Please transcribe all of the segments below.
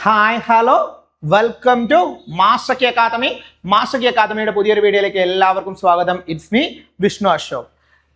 Hi hello welcome to Master Ki Academy. Master Ki അക്കാദമിയുടെ പുതിയൊരു വീഡിയോയിലേക്ക് എല്ലാവർക്കും സ്വാഗതം. It's me Vishnu Ashok.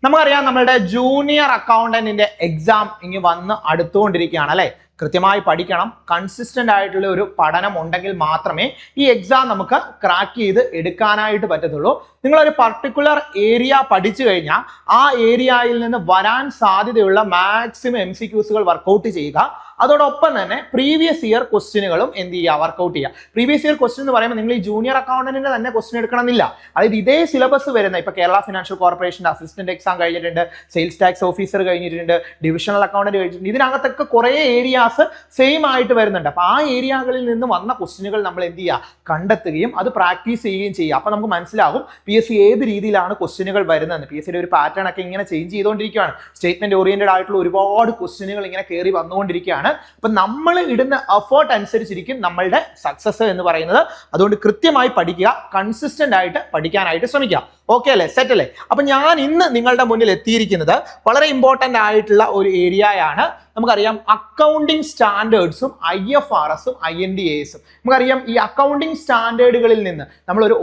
നമുക്കറിയാം നമ്മളുടെ ജൂനിയർ അക്കൗണ്ടന്റിന്റെ എക്സാം ഇനി വന്ന് അടുത്തുകൊണ്ടിരിക്കുകയാണ് അല്ലെ. കൃത്യമായി പഠിക്കണം. കൺസിസ്റ്റന്റ് ആയിട്ടുള്ള ഒരു പഠനം ഉണ്ടെങ്കിൽ മാത്രമേ ഈ എക്സാം നമുക്ക് ക്രാക്ക് ചെയ്ത് എടുക്കാനായിട്ട് പറ്റത്തുള്ളൂ. നിങ്ങളൊരു പർട്ടിക്കുലർ ഏരിയ പഠിച്ചു കഴിഞ്ഞാൽ ആ ഏരിയയിൽ നിന്ന് വരാൻ സാധ്യതയുള്ള മാക്സിമം MCQs വർക്കൗട്ട് ചെയ്യുക. അതോടൊപ്പം തന്നെ പ്രീവിയസ് ഇയർ ക്വസ്റ്റ്യനുകളും എന്ത് ചെയ്യുക, വർക്കൗട്ട് ചെയ്യുക. പ്രീവിയസ് ഇയർ ക്വസ്റ്റ്യൻ എന്ന് പറയുമ്പോൾ നിങ്ങൾ ഈ ജൂനിയർ അക്കൗണ്ടന്റിന്റെ തന്നെ ക്വസ്റ്റ്യൻ എടുക്കണമെന്നില്ല. അതായത് ഇതേ സിലബസ് വരുന്ന ഇപ്പൊ കേരള ഫിനാൻഷ്യൽ കോർപ്പറേഷന്റെ അസിസ്റ്റന്റ് എക്സാം കഴിഞ്ഞിട്ടുണ്ട്, സെയിൽസ് ടാക്സ് ഓഫീസർ കഴിഞ്ഞിട്ടുണ്ട്, ഡിവിഷണൽ അക്കൗണ്ടന്റ് കഴിഞ്ഞിട്ടുണ്ട്. ഇതിനകത്തൊക്കെ കുറെ ഏരിയാസ് സെയിം ആയിട്ട് വരുന്നുണ്ട്. അപ്പൊ ആ ഏരിയകളിൽ നിന്ന് വന്ന ക്വസ്റ്റ്യനുകൾ നമ്മൾ എന്ത് ചെയ്യുക, കണ്ടെത്തുകയും അത് പ്രാക്ടീസ് ചെയ്യുകയും ചെയ്യുക. അപ്പൊ നമുക്ക് മനസ്സിലാകും PSC ഏത് രീതിയിലാണ് ക്വസ്റ്റ്യനുകൾ വരുന്നത്. PSCയുടെ ഒരു പാറ്റേൺ ഒക്കെ ഇങ്ങനെ ചേഞ്ച് ചെയ്തുകൊണ്ടിരിക്കുകയാണ്. സ്റ്റേറ്റ്മെന്റ് ഓറിയന്റഡ് ആയിട്ടുള്ള ഒരുപാട് ക്വസ്റ്റ്യനുകൾ ഇങ്ങനെ കയറി വന്നുകൊണ്ടിരിക്കുകയാണ്. അപ്പൊ നമ്മൾ ഇടുന്ന എഫേർട്ട് അനുസരിച്ചിരിക്കും നമ്മളുടെ സക്സസ് എന്ന് പറയുന്നത്. അതുകൊണ്ട് കൃത്യമായി പഠിക്കുക, കൺസിസ്റ്റന്റ് ആയിട്ട് പഠിക്കാനായിട്ട് ശ്രമിക്കുക. ഓക്കെ അല്ലേ, സെറ്റ് അല്ലേ? അപ്പൊ ഞാൻ ഇന്ന് നിങ്ങളുടെ മുന്നിൽ എത്തിയിരിക്കുന്നത് വളരെ ഇമ്പോർട്ടന്റ് ആയിട്ടുള്ള ഒരു ഏരിയയാണ്. നമുക്കറിയാം അക്കൗണ്ടിങ് സ്റ്റാൻഡേർഡ്സും IFRSഉം INDASഉം. നമുക്കറിയാം ഈ അക്കൗണ്ടിങ് സ്റ്റാൻഡേർഡുകളിൽ നിന്ന് നമ്മളൊരു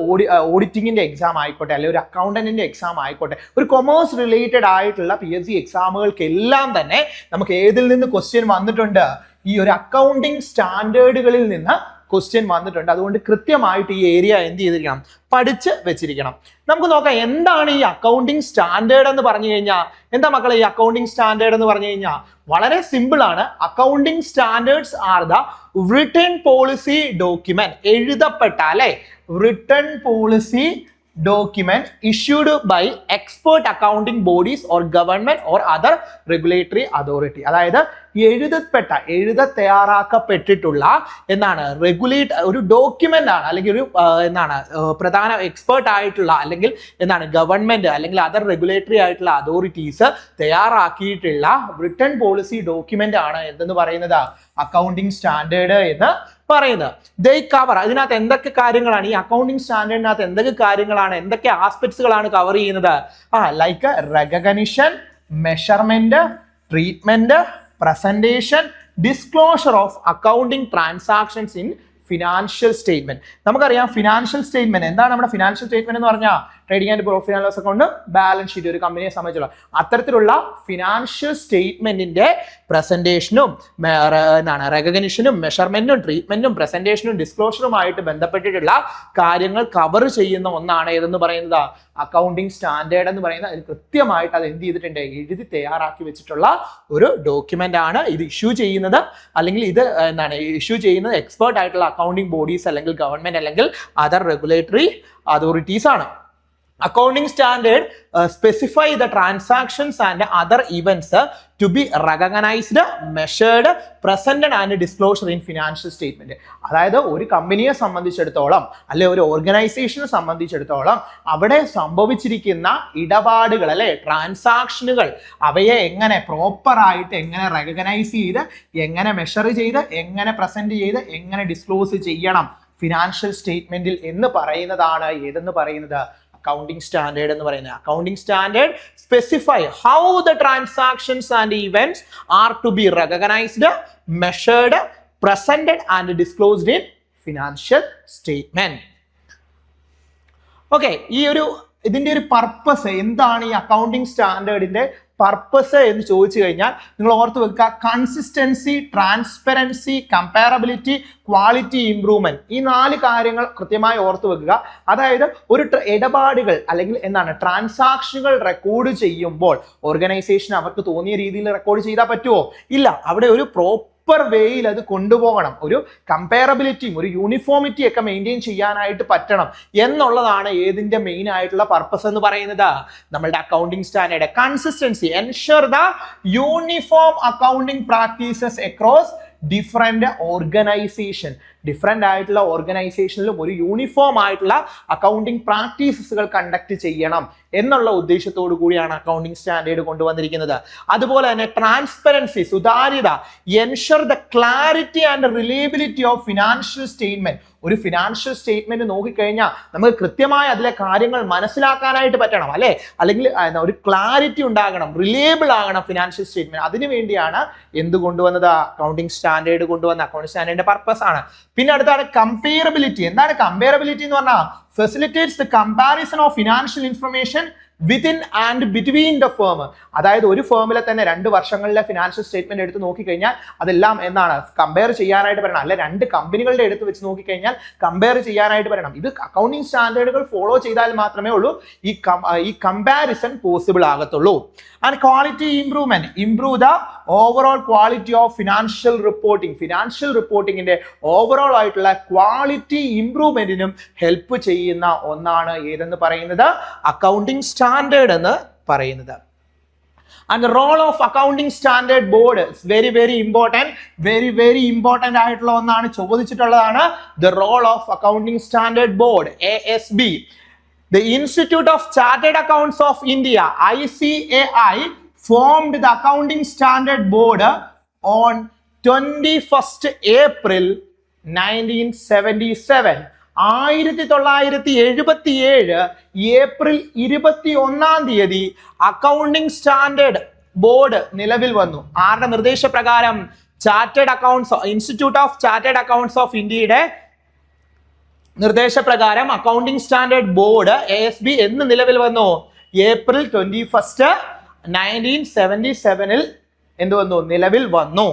ഓഡിറ്റിങ്ങിന്റെ എക്സാം ആയിക്കോട്ടെ, അല്ലെങ്കിൽ ഒരു അക്കൗണ്ടന്റിന്റെ എക്സാം ആയിക്കോട്ടെ, ഒരു കൊമേഴ്സ് റിലേറ്റഡ് ആയിട്ടുള്ള PSC എക്സാമുകൾക്കെല്ലാം തന്നെ നമുക്ക് ഏതിൽ നിന്ന് ക്വസ്റ്റ്യൻ വന്നിട്ടുണ്ട്, ഈ ഒരു അക്കൗണ്ടിങ് സ്റ്റാൻഡേർഡുകളിൽ നിന്ന് ക്വസ്റ്റ്യൻ വന്നിട്ടുണ്ട്. അതുകൊണ്ട് കൃത്യമായിട്ട് ഈ ഏരിയ എന്ത് ചെയ്തിരിക്കണം, പഠിച്ച് വെച്ചിരിക്കണം. നമുക്ക് നോക്കാം എന്താണ് ഈ അക്കൗണ്ടിങ് സ്റ്റാൻഡേർഡ് എന്ന് പറഞ്ഞു കഴിഞ്ഞാൽ. എന്താ മക്കളെ ഈ അക്കൗണ്ടിങ് സ്റ്റാൻഡേർഡ് എന്ന് പറഞ്ഞു കഴിഞ്ഞാൽ? വളരെ സിമ്പിൾ ആണ്. Accounting standards are the written policy document, എഴുതപ്പെട്ട അല്ലെ written policy document issued by expert accounting bodies or government or other regulatory authority. അതായത് തയ്യാറാക്കപ്പെട്ടിട്ടുള്ള എന്താണ് ഒരു ഡോക്യുമെന്റ് ആണ്, അല്ലെങ്കിൽ ഒരു എന്താണ് പ്രധാന എക്സ്പേർട്ട് ആയിട്ടുള്ള അല്ലെങ്കിൽ എന്താണ് ഗവൺമെന്റ് അല്ലെങ്കിൽ അതർ റെഗുലേറ്ററി ആയിട്ടുള്ള അതോറിറ്റീസ് തയ്യാറാക്കിയിട്ടുള്ള റിട്ടൺ പോളിസി ഡോക്യുമെന്റ് ആണ് എന്തെന്ന് പറയുന്നത്, അക്കൗണ്ടിങ് സ്റ്റാൻഡേർഡ് എന്ന് പറയുന്നത്. ദേ കവർ, ഇതിനകത്ത് എന്തൊക്കെ കാര്യങ്ങളാണ്, ഈ അക്കൗണ്ടിങ് സ്റ്റാൻഡേർഡിനകത്ത് എന്തൊക്കെ കാര്യങ്ങളാണ്, എന്തൊക്കെ ആസ്പെക്ട്സുകളാണ് കവർ ചെയ്യുന്നത്? Like recognition, measurement, treatment, presentation, disclosure of accounting transactions in financial statement. നമുക്കറിയാം ഫിനാൻഷ്യൽ സ്റ്റേറ്റ്മെന്റ് എന്താണ്. നമ്മുടെ ഫിനാൻഷ്യൽ സ്റ്റേറ്റ്മെന്റ് എന്ന് പറഞ്ഞാൽ trading and profit and loss account, balance sheet, ഒരു കമ്പനിയെ സംബന്ധിച്ചുള്ള അത്തരത്തിലുള്ള ഫിനാൻഷ്യൽ സ്റ്റേറ്റ്മെന്റിന്റെ പ്രസന്റേഷനും റെക്കഗ്നിഷനും മെഷർമെന്റും ട്രീറ്റ്മെന്റും പ്രസന്റേഷനും ഡിസ്ക്ലോഷറുമായിട്ട് ബന്ധപ്പെട്ടിട്ടുള്ള കാര്യങ്ങൾ കവർ ചെയ്യുന്ന ഒന്നാണ് ഏതെന്ന് പറയുന്നത്, അക്കൗണ്ടിങ് സ്റ്റാൻഡേർഡ് എന്ന് പറയുന്നത്. അതിൽ കൃത്യമായിട്ട് അത് എന്ത് ചെയ്തിട്ടുണ്ട്, എഴുതി തയ്യാറാക്കി വെച്ചിട്ടുള്ള ഒരു ഡോക്യുമെന്റ് ആണ്. ഇത് ഇഷ്യൂ ചെയ്യുന്നത് അല്ലെങ്കിൽ ഇത് ഇഷ്യൂ ചെയ്യുന്നത് എക്സ്പേർട്ട് ആയിട്ടുള്ള അക്കൗണ്ടിങ് ബോഡീസ് അല്ലെങ്കിൽ ഗവൺമെന്റ് അല്ലെങ്കിൽ അതർ റെഗുലേറ്ററി അതോറിറ്റീസ് ആണ്. Accounting standard specify the transactions and other events to be recognized, measured, presented and disclosed in financial statement. അതായത് ഒരു കമ്പനിയെ സംബന്ധിച്ചിടത്തോളം അല്ലെ ഒരു ഓർഗനൈസേഷനെ സംബന്ധിച്ചിടത്തോളം അവിടെ സംഭവിച്ചിരിക്കുന്ന ഇടപാടുകൾ അല്ലെ ട്രാൻസാക്ഷനുകൾ, അവയെ എങ്ങനെ പ്രോപ്പർ ആയിട്ട് എങ്ങനെ റെക്കഗ്നൈസ് ചെയ്ത്, എങ്ങനെ മെഷർ ചെയ്ത്, എങ്ങനെ പ്രസന്റ് ചെയ്ത്, എങ്ങനെ ഡിസ്ക്ലോസ് ചെയ്യണം ഫിനാൻഷ്യൽ സ്റ്റേറ്റ്മെന്റിൽ എന്ന് പറയുന്നതാണ് ഏതെന്ന് പറയുന്നത്, accounting standard എന്ന് പറയുന്നത്. accounting standard specify how the transactions and events are to be recognized, measured, presented and disclosed in financial statement. Okay, ഇതിന്റെ ഒരു പർപ്പസ് എന്താണ്, ഈ അക്കൗണ്ടിങ് സ്റ്റാൻഡേർഡിന്റെ പർപ്പസ് എന്ന് ചോദിച്ചു കഴിഞ്ഞാൽ നിങ്ങൾ ഓർത്ത് വെക്കുക, consistency, transparency, comparability, quality improvement. ഈ 4 കാര്യങ്ങൾ കൃത്യമായി ഓർത്ത് വെക്കുക. അതായത് ഒരു ഇടപാടുകൾ അല്ലെങ്കിൽ ട്രാൻസാക്ഷനുകൾ റെക്കോർഡ് ചെയ്യുമ്പോൾ ഓർഗനൈസേഷൻ അവർക്ക് തോന്നിയ രീതിയിൽ റെക്കോർഡ് ചെയ്താൽ പറ്റുമോ? ഇല്ല. അവിടെ ഒരു പ്രോപ്പർ വേയിൽ അത് കൊണ്ടുപോകണം. ഒരു കമ്പാരബിലിറ്റിയും ഒരു യൂണിഫോമിറ്റി ഒക്കെ മെയിൻറ്റെയിൻ ചെയ്യാനായിട്ട് പറ്റണം എന്നുള്ളതാണ് ഏതിന്റെ മെയിൻ ആയിട്ടുള്ള പർപ്പസ് എന്ന് പറയുന്നത്, നമ്മളുടെ accounting standard. Consistency, ensure the uniform accounting practices across different organisation. Different ആയിട്ടുള്ള ഓർഗനൈസേഷനിലും ഒരു യൂണിഫോം ആയിട്ടുള്ള അക്കൗണ്ടിങ് പ്രാക്ടീസസുകൾ കണ്ടക്ട് ചെയ്യണം എന്നുള്ള ഉദ്ദേശത്തോടു കൂടിയാണ് അക്കൗണ്ടിങ് സ്റ്റാൻഡേർഡ് കൊണ്ടുവന്നിരിക്കുന്നത്. അതുപോലെ തന്നെ ട്രാൻസ്പെറൻസി, സുതാര്യത, ensure the clarity and reliability of financial statement. ഒരു ഫിനാൻഷ്യൽ സ്റ്റേറ്റ്മെന്റ് നോക്കിക്കഴിഞ്ഞാൽ നമുക്ക് കൃത്യമായി അതിലെ കാര്യങ്ങൾ മനസ്സിലാക്കാനായിട്ട് പറ്റണം, അല്ലെ? അല്ലെങ്കിൽ ഒരു ക്ലാരിറ്റി ഉണ്ടാകണം, റിലയബിൾ ആകണം ഫിനാൻഷ്യൽ സ്റ്റേറ്റ്മെന്റ്. അതിനു വേണ്ടിയാണ് എന്ത് കൊണ്ടുവന്നത്? അക്കൗണ്ടിങ് സ്റ്റാൻഡേർഡ് കൊണ്ടുവന്ന. അക്കൗണ്ടിങ് സ്റ്റാൻഡേർഡിന്റെ പർപ്പസ് ആണ്. പിന്നെ അടുത്താണ് കമ്പയറബിലിറ്റി. എന്താണ് കമ്പയറബിലിറ്റി എന്ന് പറഞ്ഞാൽ? Facilitates the comparison of financial information within and between the firm. അതായത് ഒരു ഫേമിലെ തന്നെ 2 വർഷങ്ങളിലെ ഫിനാൻഷ്യൽ സ്റ്റേറ്റ്മെന്റ് എടുത്ത് നോക്കിക്കഴിഞ്ഞാൽ അതെല്ലാം എന്താണ് കമ്പയർ ചെയ്യാനായിട്ട് പറയണം, അല്ലെ 2 കമ്പനികളുടെ എടുത്ത് വെച്ച് നോക്കിക്കഴിഞ്ഞാൽ കമ്പയർ ചെയ്യാനായിട്ട് പറയണം. ഇത് അക്കൗണ്ടിങ് സ്റ്റാൻഡേർഡുകൾ ഫോളോ ചെയ്താൽ മാത്രമേ ഉള്ളൂ ഈ കമ്പാരിസൺ പോസിബിൾ ആകത്തുള്ളൂ. And quality improvement, improve the overall quality of financial reporting. Financial റിപ്പോർട്ടിങ്ങിന്റെ ഓവറോൾ ആയിട്ടുള്ള ക്വാളിറ്റി ഇംപ്രൂവ്മെന്റിനും ഹെൽപ്പ് ചെയ്യുന്ന ഒന്നാണ് ഏതെന്ന് പറയുന്നത്? അക്കൗണ്ടിങ് സ്റ്റാൻഡേർഡ് എന്ന് പറയുന്നത്. And the role of accounting standard board is very important ആയിട്ടുള്ള ഒന്നാണ്, ചോദിച്ചിട്ടുള്ളതാണ്. The role of accounting standard board, ASB. The Institute of Chartered Accounts of India, ICAI, formed the accounting standard board on 21st April 1977. 1977 April 21 accounting standard board നിലവിൽ വന്നു. ആരുടെ നിർദ്ദേശപ്രകാരം? Chartered accounts, institute of chartered accounts of ഇന്ത്യയുടെ നിർദ്ദേശപ്രകാരം accounting standard board ASB എന്ന് നിലവിൽ വന്നു? April 21, 1977 എന്ത് വന്നു? നിലവിൽ വന്നു.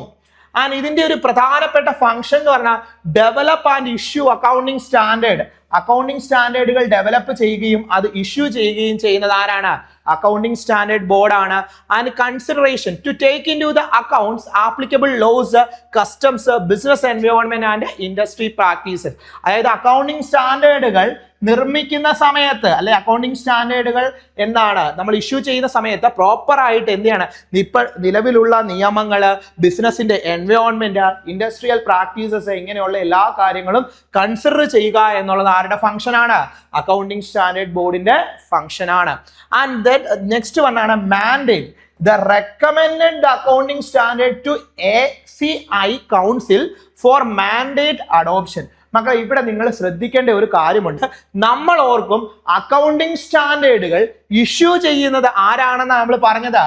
ആൻഡ് ഇതിന്റെ ഒരു പ്രധാനപ്പെട്ട ഫംഗ്ഷൻ എന്ന് പറഞ്ഞാൽ develop and issue accounting standard. Accounting സ്റ്റാൻഡേർഡുകൾ ഡെവലപ്പ് ചെയ്യുകയും അത് ഇഷ്യൂ ചെയ്യുകയും ചെയ്യുന്നത് ആരാണ്? അക്കൗണ്ടിംഗ് സ്റ്റാൻഡേർഡ് ബോർഡാണ്. And consideration to take into the accounts applicable laws, customs, business environment and industry practices. അതായത് അക്കൗണ്ടിംഗ് സ്റ്റാൻഡേർഡുകൾ നിർമ്മിക്കുന്ന സമയത്ത്, അല്ലെ അക്കൗണ്ടിംഗ് സ്റ്റാൻഡേർഡുകൾ എന്താണ് നമ്മൾ ഇഷ്യൂ ചെയ്യുന്ന സമയത്ത് പ്രോപ്പർ ആയിട്ട് എന്ത് ചെയ്യണം? ഇപ്പോൾ നിലവിലുള്ള നിയമങ്ങള്, ബിസിനസിന്റെ എൻവയോൺമെന്റ്, ഇൻഡസ്ട്രിയൽ പ്രാക്ടീസസ്, ഇങ്ങനെയുള്ള എല്ലാ കാര്യങ്ങളും കൺസിഡർ ചെയ്യുക എന്നുള്ളത് ആരുടെ ഫംഗ്ഷൻ ആണ്? അക്കൗണ്ടിംഗ് സ്റ്റാൻഡേർഡ് ബോർഡിന്റെ ഫംഗ്ഷൻ ആണ്. ആൻഡ് ദെൻ നെക്സ്റ്റ് വൺ ആണ് mandate. The recommended the accounting standard to ACI Council for mandate adoption. മക്കളെ ഇവിടെ നിങ്ങൾ ശ്രദ്ധിക്കേണ്ട ഒരു കാര്യമുണ്ട്. നമ്മൾ ഓർക്കും അക്കൗണ്ടിംഗ് സ്റ്റാൻഡേർഡുകൾ ഇഷ്യൂ ചെയ്യുന്നത് ആരാണെന്നാണ് നമ്മൾ പറഞ്ഞത്?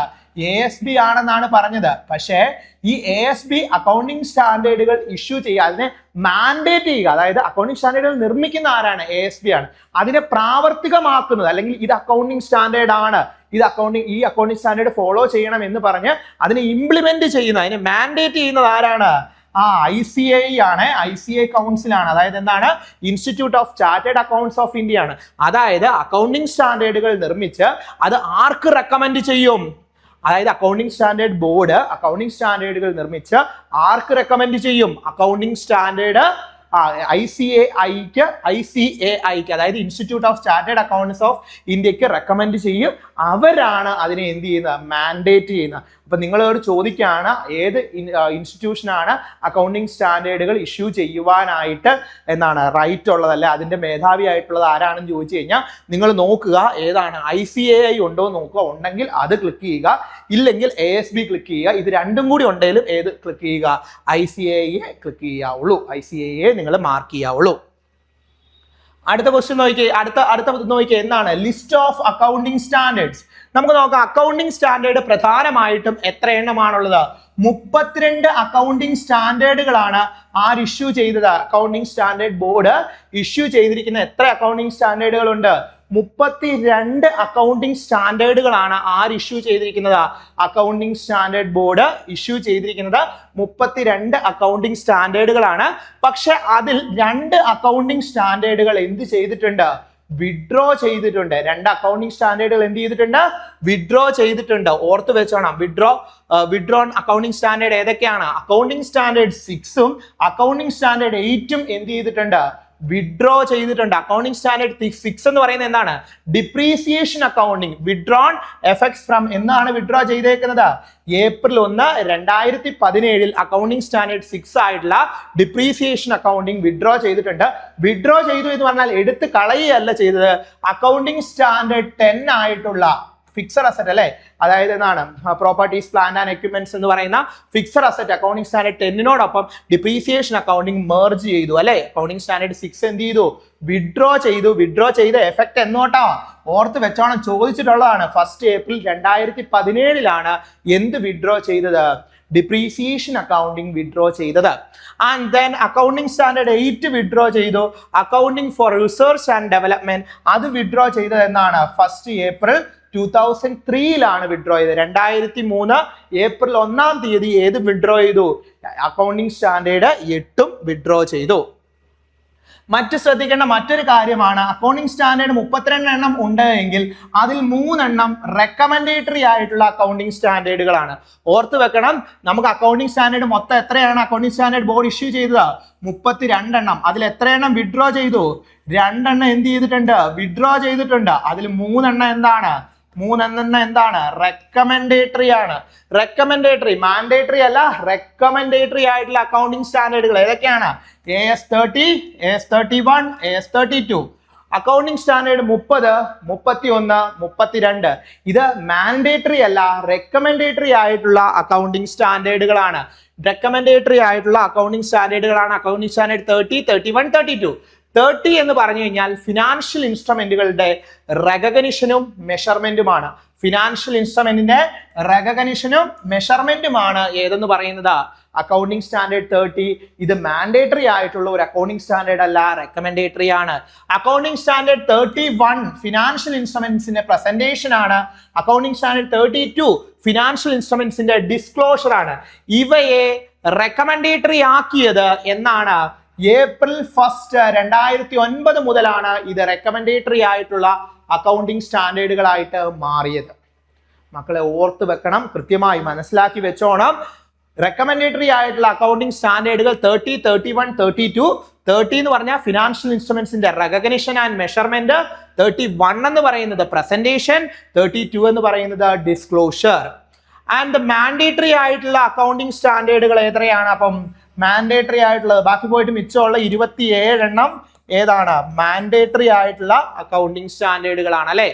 ASB ആണെന്നാണ് പറഞ്ഞത്. പക്ഷേ ഈ ASB അക്കൗണ്ടിംഗ് സ്റ്റാൻഡേർഡുകൾ ഇഷ്യൂ ചെയ്യുക, അതിനെ മാൻഡേറ്റ് ചെയ്യുക, അതായത് അക്കൗണ്ടിംഗ് സ്റ്റാൻഡേർഡുകൾ നിർമ്മിക്കുന്ന ആരാണ്? ASB ആണ്. അതിനെ പ്രാവർത്തികമാക്കുന്നത്, അല്ലെങ്കിൽ ഇത് അക്കൗണ്ടിംഗ് സ്റ്റാൻഡേർഡ് ആണ്, ഈ അക്കൗണ്ടിംഗ് സ്റ്റാൻഡേർഡ് ഫോളോ ചെയ്യണം എന്ന് പറഞ്ഞ് അതിനെ ഇംപ്ലിമെന്റ് ചെയ്യുന്ന, അതിനെ മാൻഡേറ്റ് ചെയ്യുന്നത് ആരാണ്? ICAI ആണ്, ICAI കൗൺസിൽ ആണ്. അതായത് എന്താണ്? Institute of chartered accounts of India ആണ്. അതായത് അക്കൗണ്ടിംഗ് സ്റ്റാൻഡേർഡുകൾ നിർമ്മിച്ച് അത് ആർക്ക് റെക്കമെൻഡ് ചെയ്യും? അതായത് അക്കൗണ്ടിംഗ് സ്റ്റാൻഡേർഡ് ബോർഡ് അക്കൗണ്ടിംഗ് സ്റ്റാൻഡേർഡുകൾ നിർമ്മിച്ച് ആർക്ക് റെക്കമെൻഡ് ചെയ്യും? അക്കൗണ്ടിംഗ് സ്റ്റാൻഡേർഡ് ICAIക്ക്, അതായത് institute of chartered accounts of ഇന്ത്യക്ക് റെക്കമെൻഡ് ചെയ്യും. അവരാണ് അതിനെ എന്ത് ചെയ്യുന്നത്? മാൻഡേറ്റ് ചെയ്യുന്നത്. അപ്പൊ നിങ്ങളോട് ചോദിക്കുകയാണ്, ഏത് ഇൻസ്റ്റിറ്റ്യൂഷനാണ് അക്കൗണ്ടിംഗ് സ്റ്റാൻഡേർഡുകൾ ഇഷ്യൂ ചെയ്യുവാനായിട്ട് എന്താണ് റൈറ്റ് ഉള്ളതല്ല, അതിന്റെ മേധാവി ആയിട്ടുള്ളത് ആരാണെന്ന് ചോദിച്ചു കഴിഞ്ഞാൽ നിങ്ങൾ നോക്കുക ഏതാണ്? ICAI ഉണ്ടോ എന്ന് നോക്കുക. ഉണ്ടെങ്കിൽ അത് ക്ലിക്ക് ചെയ്യുക, ഇല്ലെങ്കിൽ ASB ക്ലിക്ക് ചെയ്യുക. ഇത് രണ്ടും കൂടി ഉണ്ടെങ്കിലും ഏത് ക്ലിക്ക് ചെയ്യുക? ICAI ക്ലിക്ക് ചെയ്യാവുള്ളൂ. ICAI നിങ്ങൾ മാർക്ക് ചെയ്യാവുള്ളൂ. അടുത്ത ക്വസ്റ്റ്യൻ നോക്കിയേ, അടുത്ത നോക്കിയേ എന്താണ്? List of accounting standards. നമുക്ക് നോക്കാം. അക്കൗണ്ടിംഗ് സ്റ്റാൻഡേർഡ് പ്രധാനമായിട്ടും എത്ര എണ്ണമാണുള്ളത്? 32 അക്കൗണ്ടിംഗ് സ്റ്റാൻഡേർഡുകളാണ് ആര് ഇഷ്യൂ ചെയ്തത്? അക്കൗണ്ടിംഗ് സ്റ്റാൻഡേർഡ് ബോർഡ് ഇഷ്യൂ ചെയ്തിരിക്കുന്ന എത്ര അക്കൗണ്ടിംഗ് സ്റ്റാൻഡേർഡുകളുണ്ട്? 32 അക്കൗണ്ടിംഗ് സ്റ്റാൻഡേർഡുകളാണ് ആര് ഇഷ്യൂ ചെയ്തിരിക്കുന്നത്? അക്കൗണ്ടിംഗ് സ്റ്റാൻഡേർഡ് ബോർഡ് ഇഷ്യൂ ചെയ്തിരിക്കുന്നത് 32 അക്കൗണ്ടിംഗ് സ്റ്റാൻഡേർഡുകളാണ്. പക്ഷെ അതിൽ 2 അക്കൗണ്ടിംഗ് സ്റ്റാൻഡേർഡുകൾ എന്ത് ചെയ്തിട്ടുണ്ട്? വിഡ്രോ ചെയ്തിട്ടുണ്ട്. 2 അക്കൗണ്ടിംഗ് സ്റ്റാൻഡേർഡുകൾ എന്ത് ചെയ്തിട്ടുണ്ട്? വിഡ്രോ ചെയ്തിട്ടുണ്ട്. ഓർത്ത് വെച്ചോണം. വിഡ്രോൺ അക്കൗണ്ടിംഗ് സ്റ്റാൻഡേർഡ് ഏതൊക്കെയാണ്? അക്കൗണ്ടിംഗ് സ്റ്റാൻഡേർഡ് 6ഉം അക്കൗണ്ടിംഗ് സ്റ്റാൻഡേർഡ് 8ഉം എന്ത് ചെയ്തിട്ടുണ്ട്? വിഡ്രോ ചെയ്തിട്ടുണ്ട്. അക്കൗണ്ടിങ് സ്റ്റാൻഡേർഡ് 6 എന്ന് പറയുന്നത് എന്താണ്? Depreciation accounting withdrawn effects from എന്നാണ് വിഡ്രോ ചെയ്തേക്കുന്നത്. April 1, 2017 അക്കൗണ്ടിങ് സ്റ്റാൻഡേർഡ് 6 ആയിട്ടുള്ള ഡിപ്രീസിയേഷൻ അക്കൗണ്ടിങ് വിഡ്രോ ചെയ്തിട്ടുണ്ട്. വിഡ്രോ ചെയ്തു എന്ന് പറഞ്ഞാൽ എടുത്ത് കളയുകയല്ല ചെയ്തത്. അക്കൗണ്ടിങ് സ്റ്റാൻഡേർഡ് 10 ആയിട്ടുള്ള ഫിക്സഡ് അസറ്റ് അല്ലെ, അതായത് എന്താണ് പ്രോപ്പർട്ടീസ് പ്ലാന്റ് ആൻഡ് എക്യുപ്മെന്റ്സ് എന്ന് പറയുന്ന ഫിക്സഡ് അസറ്റ് അക്കൗണ്ടിങ് സ്റ്റാൻഡേർഡ് 10നോടൊപ്പം ഡിപ്രീസിയേഷൻ അക്കൗണ്ടിങ് മെർജ് ചെയ്തു അല്ലെ. അക്കൗണ്ടിങ് സ്റ്റാൻഡേർഡ് 6 എന്ത് ചെയ്തു? വിഡ്രോ ചെയ്തു. വിഡ്രോ ചെയ്ത എഫക്ട് എന്നോട്ടാ ഓർത്ത് വെച്ചോണം, ചോദിച്ചിട്ടുള്ളതാണ്. 1 April 2017 എന്ത് വിഡ്രോ ചെയ്തത്? ഡിപ്രീസിയേഷൻ അക്കൗണ്ടിങ് വിഡ്രോ ചെയ്തത്. And then accounting standard 8 withdraw ചെയ്തു. Accounting for research and development അത് വിഡ്രോ ചെയ്തത് എന്നാണ്? 1 April 2003 വിഡ്രോ ചെയ്തത്. 2003 April 1 ഏത് വിഡ്രോ ചെയ്തു? അക്കൗണ്ടിങ് സ്റ്റാൻഡേർഡ് 8 വിഡ്രോ ചെയ്തു. മറ്റ് ശ്രദ്ധിക്കേണ്ട മറ്റൊരു കാര്യമാണ്, അക്കൗണ്ടിങ് സ്റ്റാൻഡേർഡ് 32 എണ്ണം ഉണ്ട് എങ്കിൽ അതിൽ 3 എണ്ണം റെക്കമെൻഡേറ്ററി ആയിട്ടുള്ള അക്കൗണ്ടിങ് സ്റ്റാൻഡേർഡുകളാണ്. ഓർത്ത് വെക്കണം, നമുക്ക് അക്കൗണ്ടിങ് സ്റ്റാൻഡേർഡ് മൊത്തം എത്രയാണ് അക്കൗണ്ടിങ് സ്റ്റാൻഡേർഡ് ബോർഡ് ഇഷ്യൂ ചെയ്തത്? 32 എണ്ണം. അതിൽ എത്ര എണ്ണം വിഡ്രോ ചെയ്തു? 2 എണ്ണം എന്ത് ചെയ്തിട്ടുണ്ട്? വിഡ്രോ ചെയ്തിട്ടുണ്ട്. അതിൽ 3 എണ്ണം എന്താണ്? 3 എണ്ണം എന്താണ്? റെക്കമെൻഡേറ്ററി ആണ്. റെക്കമെൻഡേറ്ററി, മാൻഡേറ്ററി അല്ല, റെക്കമെൻഡേറ്ററി ആയിട്ടുള്ള അക്കൗണ്ടിങ് സ്റ്റാൻഡേർഡുകൾ ഏതൊക്കെയാണ്? AS30, AS31, AS32. Accounting standard 30, 31, 32 ഇത് മാൻഡേറ്ററി അല്ല, റെക്കമെൻഡേറ്ററി ആയിട്ടുള്ള അക്കൗണ്ടിങ് സ്റ്റാൻഡേർഡുകളാണ്. റെക്കമെൻഡേറ്ററി ആയിട്ടുള്ള അക്കൗണ്ടിങ് സ്റ്റാൻഡേർഡുകളാണ് അക്കൗണ്ടിങ് സ്റ്റാൻഡേർഡ് 30, 31, 32. 30 എന്ന് പറഞ്ഞു കഴിഞ്ഞാൽ ഫിനാൻഷ്യൽ ഇൻസ്ട്രുമെന്റുകളുടെ റെക്കഗ്നിഷനും മെഷർമെന്റുമാണ്. ഫിനാൻഷ്യൽ ഇൻസ്ട്രുമെന്റിന്റെ റെക്കഗ്നിഷനും മെഷർമെന്റുമാണ് ഏതെന്ന് പറയുന്നത്? Accounting standard 30. ഇത് മാൻഡേറ്ററി ആയിട്ടുള്ള ഒരു അക്കൗണ്ടിങ് സ്റ്റാൻഡേർഡ് അല്ല, റെക്കമെൻഡേറ്ററി ആണ്. അക്കൗണ്ടിങ് സ്റ്റാൻഡേർഡ് 31 ഫിനാൻഷ്യൽ ഇൻസ്ട്രുമെന്റ്സിന്റെ പ്രസന്റേഷൻ ആണ്. അക്കൗണ്ടിങ് സ്റ്റാൻഡേർഡ് 32 ഫിനാൻഷ്യൽ ഇൻസ്ട്രുമെന്റ്സിന്റെ ഡിസ്ക്ലോഷർ ആണ്. ഇവയെ റെക്കമെൻഡേറ്ററി ആക്കിയത് എന്നാണ്? April 1, 2009 മുതലാണ് ഇത് റെക്കമെൻഡേറ്ററി ആയിട്ടുള്ള അക്കൗണ്ടിങ് സ്റ്റാൻഡേർഡുകളായിട്ട് മാറിയത്. മക്കളെ ഓർത്ത് വെക്കണം, കൃത്യമായി മനസ്സിലാക്കി വെച്ചോണം. റെക്കമെൻഡേറ്ററി ആയിട്ടുള്ള അക്കൗണ്ടിങ് സ്റ്റാൻഡേർഡുകൾ 30, 31, 32. 30 എന്ന് പറഞ്ഞാൽ ഫിനാൻഷ്യൽ ഇൻസ്ട്രുമെന്റ്സിന്റെ റെക്കഗ്നിഷൻ ആൻഡ് മെഷർമെന്റ്. 31 എന്ന് പറയുന്നത് പ്രസന്റേഷൻ. 32 എന്ന് പറയുന്നത് ഡിസ്ക്ലോഷർ. ആൻഡ് മാൻഡേറ്ററി ആയിട്ടുള്ള അക്കൗണ്ടിങ് സ്റ്റാൻഡേർഡുകൾ എത്രയാണ്? അപ്പം മാൻഡേറ്ററി ആയിട്ടുള്ളത് ബാക്കി പോയിട്ട് മിച്ചമുള്ള 27 എണ്ണം ഏതാണ്? മാൻഡേറ്ററി ആയിട്ടുള്ള അക്കൗണ്ടിങ് സ്റ്റാൻഡേർഡുകളാണ് അല്ലെ.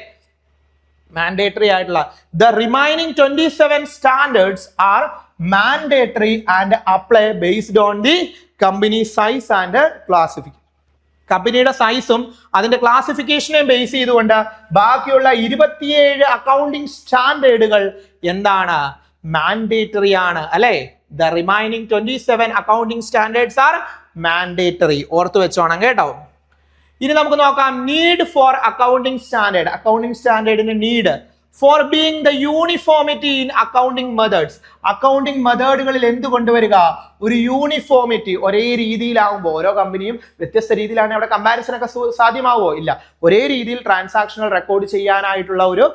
മാൻഡേറ്ററി ആയിട്ടുള്ള the remaining 27 standards R mandatory and apply based on the company size and classification. കമ്പനിയുടെ സൈസും അതിന്റെ ക്ലാസിഫിക്കേഷനെയും ബേസ് ചെയ്തുകൊണ്ട് ബാക്കിയുള്ള 27 അക്കൗണ്ടിങ് സ്റ്റാൻഡേർഡുകൾ എന്താണ്? മാൻഡേറ്ററി ആണ് അല്ലെ. The remaining 27 accounting standards are mandatory. ഓർത്ത് വെച്ചോണം കേട്ടോ. ഇനി നമുക്ക് നോക്കാം need for accounting standard. Accounting സ്റ്റാൻഡേർഡിന്റെ need for being the uniformity in accounting methods. Accounting മെത്തേഡുകളിൽ എന്ത് കൊണ്ടുവരിക? ഒരു യൂണിഫോമിറ്റി. ഒരേ രീതിയിലാവുമ്പോൾ ഓരോ കമ്പനിയും വ്യത്യസ്ത രീതിയിലാണ്. അവിടെ കമ്പാരിസൺ ഒക്കെ സാധ്യമാവോ? ഇല്ല. ഒരേ രീതിയിൽ ട്രാൻസാക്ഷനുകൾ റെക്കോർഡ് ചെയ്യാനായിട്ടുള്ള ഒരു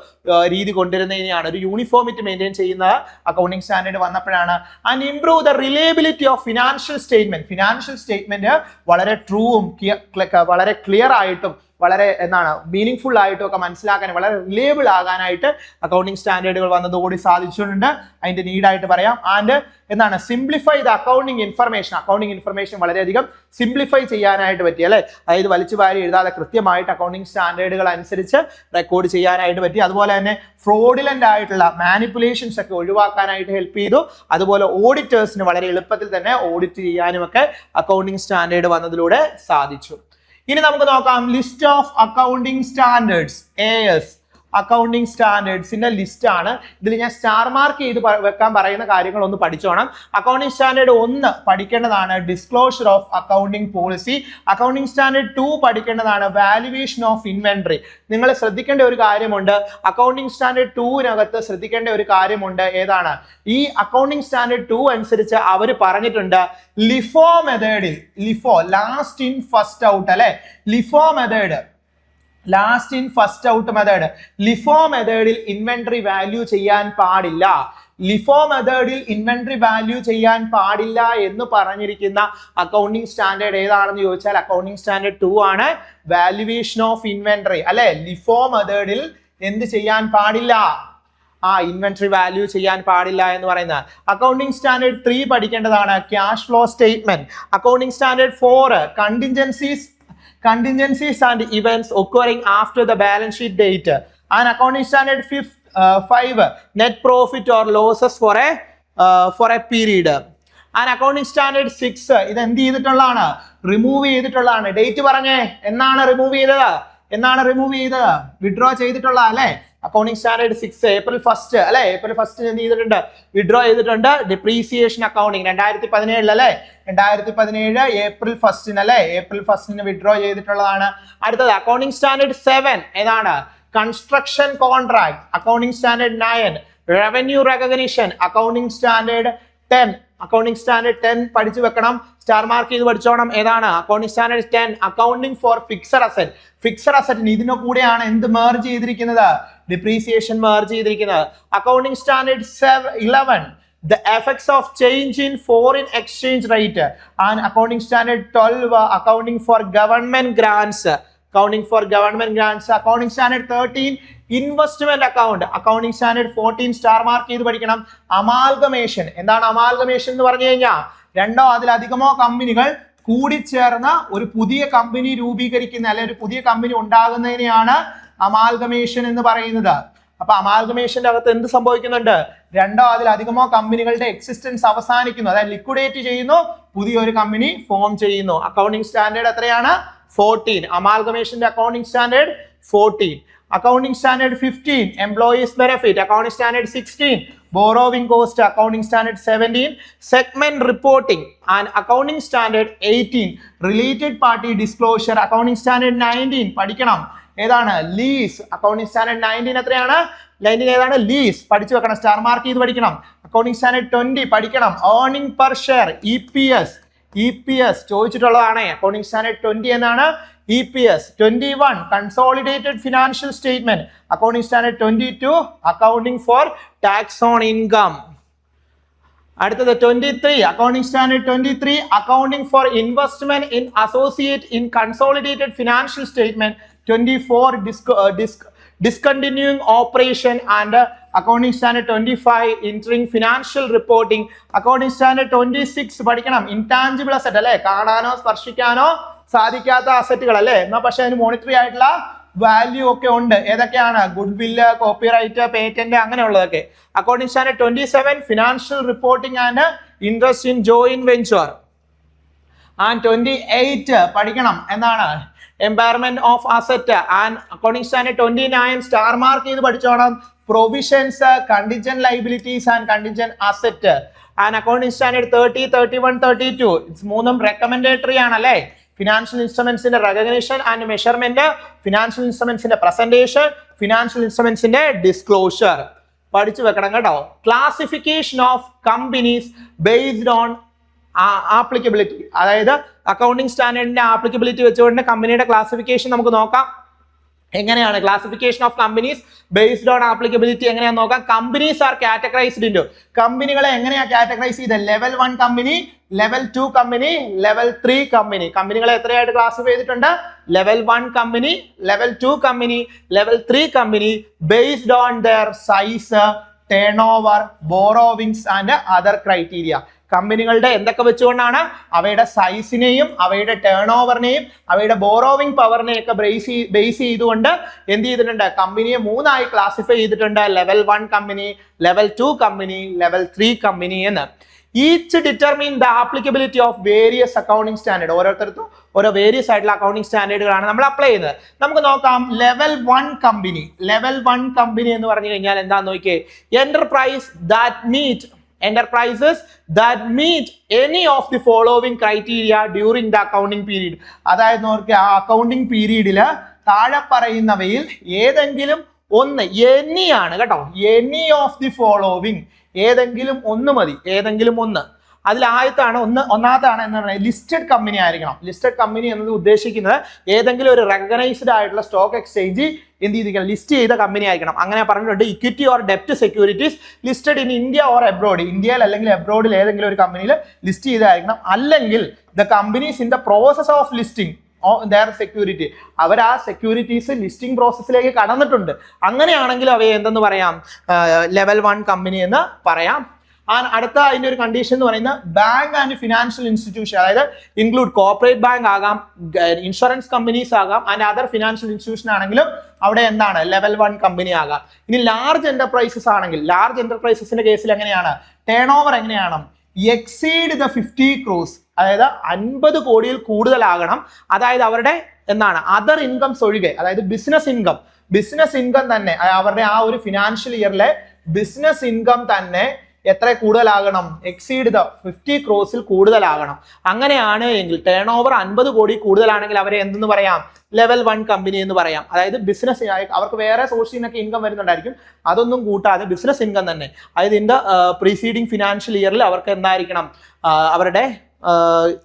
രീതി കൊണ്ടുവരുന്നതിനെയാണ് ഒരു യൂണിഫോമിറ്റി മെയിൻറ്റെയിൻ ചെയ്യുന്ന അക്കൗണ്ടിങ് സ്റ്റാൻഡേർഡ് വന്നപ്പോഴാണ്. And improve the reliability of financial statement. Financial statement വളരെ ട്രൂവും വളരെ ക്ലിയർ ആയിട്ടും വളരെ എന്താണ് മീനിങ് ഫുൾ ആയിട്ടും ഒക്കെ മനസ്സിലാക്കാൻ വളരെ റിലയബിൾ ആകാനായിട്ട് അക്കൗണ്ടിങ് സ്റ്റാൻഡേർഡുകൾ വന്നതോടുകൂടി സാധിച്ചിട്ടുണ്ട്. അതിന്റെ നീഡായിട്ട് പറയാം. ആൻഡ് എന്താണ് simplify the accounting information. Accounting information വളരെയധികം സിംപ്ലിഫൈ ചെയ്യാനായിട്ട് പറ്റി അല്ലെ. അതായത് വലിച്ചു വാരി എഴുതാതെ കൃത്യമായിട്ട് അക്കൗണ്ടിങ് സ്റ്റാൻഡേർഡുകൾ അനുസരിച്ച് റെക്കോർഡ് ചെയ്യാനായിട്ട് പറ്റി. അതുപോലെ തന്നെ ഫ്രോഡിലന്റ് ആയിട്ടുള്ള മാനിപ്പുലേഷൻസ് ഒക്കെ ഒഴിവാക്കാനായിട്ട് ഹെൽപ്പ് ചെയ്തു. അതുപോലെ ഓഡിറ്റേഴ്സിന് വളരെ എളുപ്പത്തിൽ തന്നെ ഓഡിറ്റ് ചെയ്യാനും ഒക്കെ അക്കൗണ്ടിങ് സ്റ്റാൻഡേർഡ് വന്നതിലൂടെ സാധിച്ചു. ഇനി നമുക്ക് നോക്കാം list of accounting standards. AS accounting സ്റ്റാൻഡേർഡ്സിന്റെ ലിസ്റ്റ് ആണ്. ഇതിൽ ഞാൻ സ്റ്റാർ മാർക്ക് ചെയ്ത് വെക്കാൻ പറയുന്ന കാര്യങ്ങൾ ഒന്ന് പഠിച്ചോണം. അക്കൗണ്ടിങ് സ്റ്റാൻഡേർഡ് 1 പഠിക്കേണ്ടതാണ് disclosure of accounting policy. Accounting standard 2 പഠിക്കേണ്ടതാണ് വാല്യുവേഷൻ ഓഫ് ഇൻവെന്ററി. നിങ്ങൾ ശ്രദ്ധിക്കേണ്ട ഒരു കാര്യമുണ്ട്. അക്കൗണ്ടിങ് സ്റ്റാൻഡേർഡ് 2 ശ്രദ്ധിക്കേണ്ട ഒരു കാര്യമുണ്ട്. ഏതാണ്? ഈ അക്കൗണ്ടിങ് സ്റ്റാൻഡേർഡ് 2 അനുസരിച്ച് അവർ പറഞ്ഞിട്ടുണ്ട് ലിഫോ മെത്തേഡിൽ, LIFO last in first out അല്ലെ. LIFO method last in first out method. LIFO മെത്തേഡിൽ ഇൻവെന്ററി വാല്യൂ ചെയ്യാൻ പാടില്ല. ലിഫോ മെത്തേഡിൽ ഇൻവെന്ററി വാല്യൂ ചെയ്യാൻ പാടില്ല എന്ന് പറഞ്ഞിരിക്കുന്ന അക്കൗണ്ടിങ് സ്റ്റാൻഡേർഡ് ഏതാണെന്ന് ചോദിച്ചാൽ അക്കൗണ്ടിങ് സ്റ്റാൻഡേർഡ് 2 ആണ്. വാല്യുവേഷൻ ഓഫ് ഇൻവെന്ററി അല്ലെ. ലിഫോ മെത്തേഡിൽ എന്ത് ചെയ്യാൻ പാടില്ല? ഇൻവെന്ററി വാല്യൂ ചെയ്യാൻ പാടില്ല എന്ന് പറയുന്നത്. അക്കൗണ്ടിങ് സ്റ്റാൻഡേർഡ് 3 പഠിക്കേണ്ടതാണ്. Cash flow statement. Accounting standard 4 contingencies and events occurring after the balance sheet date. And accounting standard 5 net profit or losses for a period. And accounting standard 6 ഇത് എന്ത് ചെയ്തിട്ടുള്ളതാണ്? Remove ചെയ്തിട്ടുള്ളതാണ്. Date പറഞ്ഞേ, എന്നാണ് remove ചെയ്തത്? Withdraw ചെയ്തിട്ടുള്ള അല്ലെ. Accounting standard 6 April 1 അല്ലെ. ഏപ്രിൽ 1 എന്ത് ചെയ്തിട്ടുണ്ട്? വിഡ്രോ ചെയ്തിട്ടുണ്ട്. ഡിപ്രീസിയേഷൻ അക്കൗണ്ടിങ് 2017 അല്ലെ. 2017 ഏപ്രിൽ 1 അല്ലെ. ഏപ്രിൽ 1 വിഡ്രോ ചെയ്തിട്ടുള്ളതാണ്. അടുത്തത് അക്കൗണ്ടിങ് സ്റ്റാൻഡേർഡ് 7 ഏതാണ്? Construction contract. Accounting standard 9 revenue recognition. Accounting standard 10 പഠിച്ചു വെക്കണം. സ്റ്റാർ മാർക്ക് ചെയ്ത് പഠിച്ചോണം. ഏതാണ്? Accounting standard 10 accounting for fixed asset. Fixed അസറ്റിന് ഇതിന്റെ കൂടെയാണ് എന്ത് മെർജ് ചെയ്തിരിക്കുന്നത്? ഡിപ്രീസിയേഷൻ മെർജ് ചെയ്തിരിക്കുന്നത്. Accounting standard 11 the effects of change in foreign exchange rate. And accounting standard 12 accounting for government grants. Accounting standard 13 investment account. Accounting standard 14 star mark ചെയ്ത് പഠിക്കണം. Amalgamation. എന്താണ് amalgamation എന്ന് പറഞ്ഞു കഴിഞ്ഞാൽ? രണ്ടോ അതിലധികമോ കമ്പനികൾ കൂടിച്ചേർന്ന് ഒരു പുതിയ കമ്പനി രൂപീകരിക്കുന്ന അല്ലെ ഒരു പുതിയ കമ്പനി ഉണ്ടാകുന്നതിനെയാണ് അമാൽഗമേഷൻ എന്ന് പറയുന്നത്. അപ്പൊ അമാൽഗമേഷന്റെ അകത്ത് എന്ത് സംഭവിക്കുന്നുണ്ട്? രണ്ടോ അതിലധികമോ കമ്പനികളുടെ എക്സിസ്റ്റൻസ് അവസാനിക്കുന്നു, അതായത് ലിക്വിഡേറ്റ് ചെയ്യുന്നു, പുതിയൊരു കമ്പനി ഫോം ചെയ്യുന്നു. അക്കൗണ്ടിങ് സ്റ്റാൻഡേർഡ് എത്രയാണ്? 14. അമാൽഗമേഷന്റെ accounting standard 14. Accounting standard 15 employees benefit. Accounting standard 16 borrowing cost. Accounting standard 17 segment reporting. And accounting standard 18 related party disclosure. Accounting standard 19 പഠിക്കണം. ഏതാണ്? ലീസ്. അക്കൗണ്ടിങ് സ്റ്റാൻഡേർഡ് 19 എത്രയാണ്? 19 ഏതാണ്? ലീസ്. പഠിച്ചു വെക്കണം. സ്റ്റാർ മാർക്ക് ചെയ്ത് പഠിക്കണം. അക്കൗണ്ടിങ് സ്റ്റാൻഡേർഡ് 20 പഠിക്കണം. ഏർണിംഗ് പെർ ഷെയർ EPS ചോദിച്ചിട്ടുള്ളതാണ്. അക്കൗണ്ടിങ് സ്റ്റാൻഡേർഡ് 20 എന്നാണ് EPS. 21 consolidated financial statement. Accounting standard 22 accounting for tax on income. അടുത്തത് 23 accounting standard 23 accounting for investment in associate in consolidated financial statement. 24 discontinuing operation. And accounting standard 25 entering financial reporting. Accounting standard 26 പഠിക്കണം. Intangible asset അല്ലെ, കാണാനോ സ്പർശിക്കാനോ സാധിക്കാത്ത അസറ്റുകൾ അല്ലെ, എന്നാൽ പക്ഷെ അതിന് monetary ആയിട്ടുള്ള വാല്യൂ ഒക്കെ ഉണ്ട്. ഏതൊക്കെയാണ്? ഗുഡ് വില്ല്, കോപ്പിറൈറ്റ്, പേറ്റന്റ്, അങ്ങനെയുള്ളതൊക്കെ. Accounting standard 27 financial reporting and interest in joint venture. And 28 പഠിക്കണം. എന്താണ്? Impairment of asset. And accounting standard 29 star mark ചെയ്ത് പഠിച്ചോണം. Provisions, contingent liabilities and contingent asset. And accounting standard 30, 31, 32 മൂന്നും recommendatory ആണല്ലേ. Financial ഇൻസ്ട്രുമെന്റ്സിന്റെ recognition and measurement, financial ഇൻസ്ട്രുമെന്റ്സിന്റെ പ്രസന്റേഷൻ, financial ഇൻസ്ട്രുമെന്റ്സിന്റെ ഡിസ്ക്ലോഷർ പഠിച്ചു വെക്കണം കേട്ടോ. Classification of companies based on applicability. അതായത് അക്കൗണ്ടിങ് സ്റ്റാൻഡേർഡിന്റെ ആപ്ലിക്കബിലിറ്റി വെച്ചുകൊണ്ട് കമ്പനിയുടെ ക്ലാസിഫിക്കേഷൻ നമുക്ക് നോക്കാം. എങ്ങനെയാണ് classification of companies based on applicability എങ്ങനെയാണെന്ന് നോക്കാം. Companies R categorised into. കമ്പനികളെ എങ്ങനെയാ കാറ്റഗറൈസ് ചെയ്തത്? Level 1 company, level 2 company, level 3 company. കമ്പനികളെ എത്രയായിട്ട് ക്ലാസിഫൈ ചെയ്തിട്ടുണ്ട്? Level 1 company, level 2 company, level 3 company based on their size, turn over, borrowings and other criteria. കമ്പനികളുടെ എന്തൊക്കെ വെച്ചുകൊണ്ടാണ്? അവയുടെ സൈസിനെയും അവയുടെ ടേൺ ഓവറിനെയും അവയുടെ ബോറോവിംഗ് പവറിനെയും ഒക്കെ ബേസ് ചെയ്തുകൊണ്ട് എന്ത് ചെയ്തിട്ടുണ്ട്? കമ്പനിയെ 3 ആയി ക്ലാസിഫൈ ചെയ്തിട്ടുണ്ട്. Level 1 company, level 2 company, level 3 company എന്ന്. Each determine the applicability of various accounting standard. ഓരോരുത്തർക്കും ഓരോ വേരിയസ് ആയിട്ടുള്ള അക്കൗണ്ടിങ് സ്റ്റാൻഡേർഡുകളാണ് നമ്മൾ അപ്ലൈ ചെയ്യുന്നത്. നമുക്ക് നോക്കാം. Level 1 company. ലെവൽ 1 കമ്പനി എന്ന് പറഞ്ഞു കഴിഞ്ഞാൽ എന്താന്ന് നോക്കിയേ. Enterprises that meet any of the following criteria during the accounting period. അതായത് നോക്കുക, ആ അക്കൗണ്ടിങ് പീരീഡിൽ താഴെ പറയുന്നവയിൽ ഏതെങ്കിലും ഒന്ന്, എനി ആണ് കേട്ടോ, എനി ഓഫ് ദി ഫോളോവിങ്, ഏതെങ്കിലും ഒന്ന് മതി, ഏതെങ്കിലും ഒന്ന്. അതിൽ ഒന്നാമത്താണ് എന്ന് പറയുന്നത് ലിസ്റ്റഡ് കമ്പനി ആയിരിക്കണം. ലിസ്റ്റഡ് കമ്പനി എന്നത് ഉദ്ദേശിക്കുന്നത് ഏതെങ്കിലും ഒരു റെക്കഗ്നൈസ്ഡ് ആയിട്ടുള്ള സ്റ്റോക്ക് എക്സ്ചേഞ്ച് എന്ത് ചെയ്തിരിക്കണം, ലിസ്റ്റ് ചെയ്ത കമ്പനി ആയിരിക്കണം. അങ്ങനെ പറഞ്ഞിട്ടുണ്ട്. ഇക്വിറ്റി ഓർ ഡെപ്റ്റ് securities listed in India or abroad, ഇന്ത്യയിൽ അല്ലെങ്കിൽ എബ്രോഡിൽ ഏതെങ്കിലും ഒരു കമ്പനിയിൽ ലിസ്റ്റ് ചെയ്തായിരിക്കണം. അല്ലെങ്കിൽ the companies in the process of listing their security, അവർ ആ സെക്യൂരിറ്റീസ് ലിസ്റ്റിംഗ് പ്രോസസ്സിലേക്ക് കടന്നിട്ടുണ്ട്. അങ്ങനെയാണെങ്കിൽ അവയെ എന്തെന്ന് പറയാം, ലെവൽ 1 കമ്പനി എന്ന് പറയാം. അടുത്ത അതിന്റെ ഒരു കണ്ടീഷൻ എന്ന് പറയുന്നത് ബാങ്ക് ആൻഡ് ഫിനാൻഷ്യൽ ഇൻസ്റ്റിറ്റ്യൂഷൻ, അതായത് ഇൻക്ലൂഡ് കോർപ്പറേറ്റ് ബാങ്ക് ആകാം, ഇൻഷുറൻസ് കമ്പനീസ് ആകാം, ആൻഡ് അതർ ഫിനാൻഷ്യൽ ഇൻസ്റ്റിറ്റ്യൂഷൻ ആണെങ്കിലും അവിടെ എന്താണ് ലെവൽ 1 കമ്പനി ആകാം. ഇനി ലാർജ് എന്റർപ്രൈസസ് ആണെങ്കിൽ, ലാർജ് എന്റർപ്രൈസസിന്റെ കേസിൽ എങ്ങനെയാണ്, ടേൺ ഓവർ എങ്ങനെയാണ്, എക്സീഡ് ദ 50 crores, അതായത് 50 കോടിയിൽ കൂടുതലാകണം. അതായത് അവരുടെ എന്താണ് അതർ ഇൻകംസ് ഒഴികെ, അതായത് ബിസിനസ് ഇൻകം തന്നെ, അവരുടെ ആ ഒരു ഫിനാൻഷ്യൽ ഇയറിലെ ബിസിനസ് ഇൻകം തന്നെ എത്ര കൂടുതലാകണം, എക്സീഡ് ദ 50 crores കൂടുതലാകണം. അങ്ങനെയാണ് എങ്കിൽ ടേൺ ഓവർ 50 കോടി കൂടുതലാണെങ്കിൽ അവരെ എന്തെന്ന് പറയാം, ലെവൽ 1 കമ്പനി എന്ന് പറയാം. അതായത് ബിസിനസ്, അവർക്ക് വേറെ സോഴ്സിൽ നിന്നൊക്കെ ഇൻകം വരുന്നുണ്ടായിരിക്കും, അതൊന്നും കൂട്ടാതെ ബിസിനസ് ഇൻകം തന്നെ, അതായത് ഇൻ ദ പ്രീസീഡിങ് ഫിനാൻഷ്യൽ ഇയറിൽ അവർക്ക് എന്തായിരിക്കണം, അവരുടെ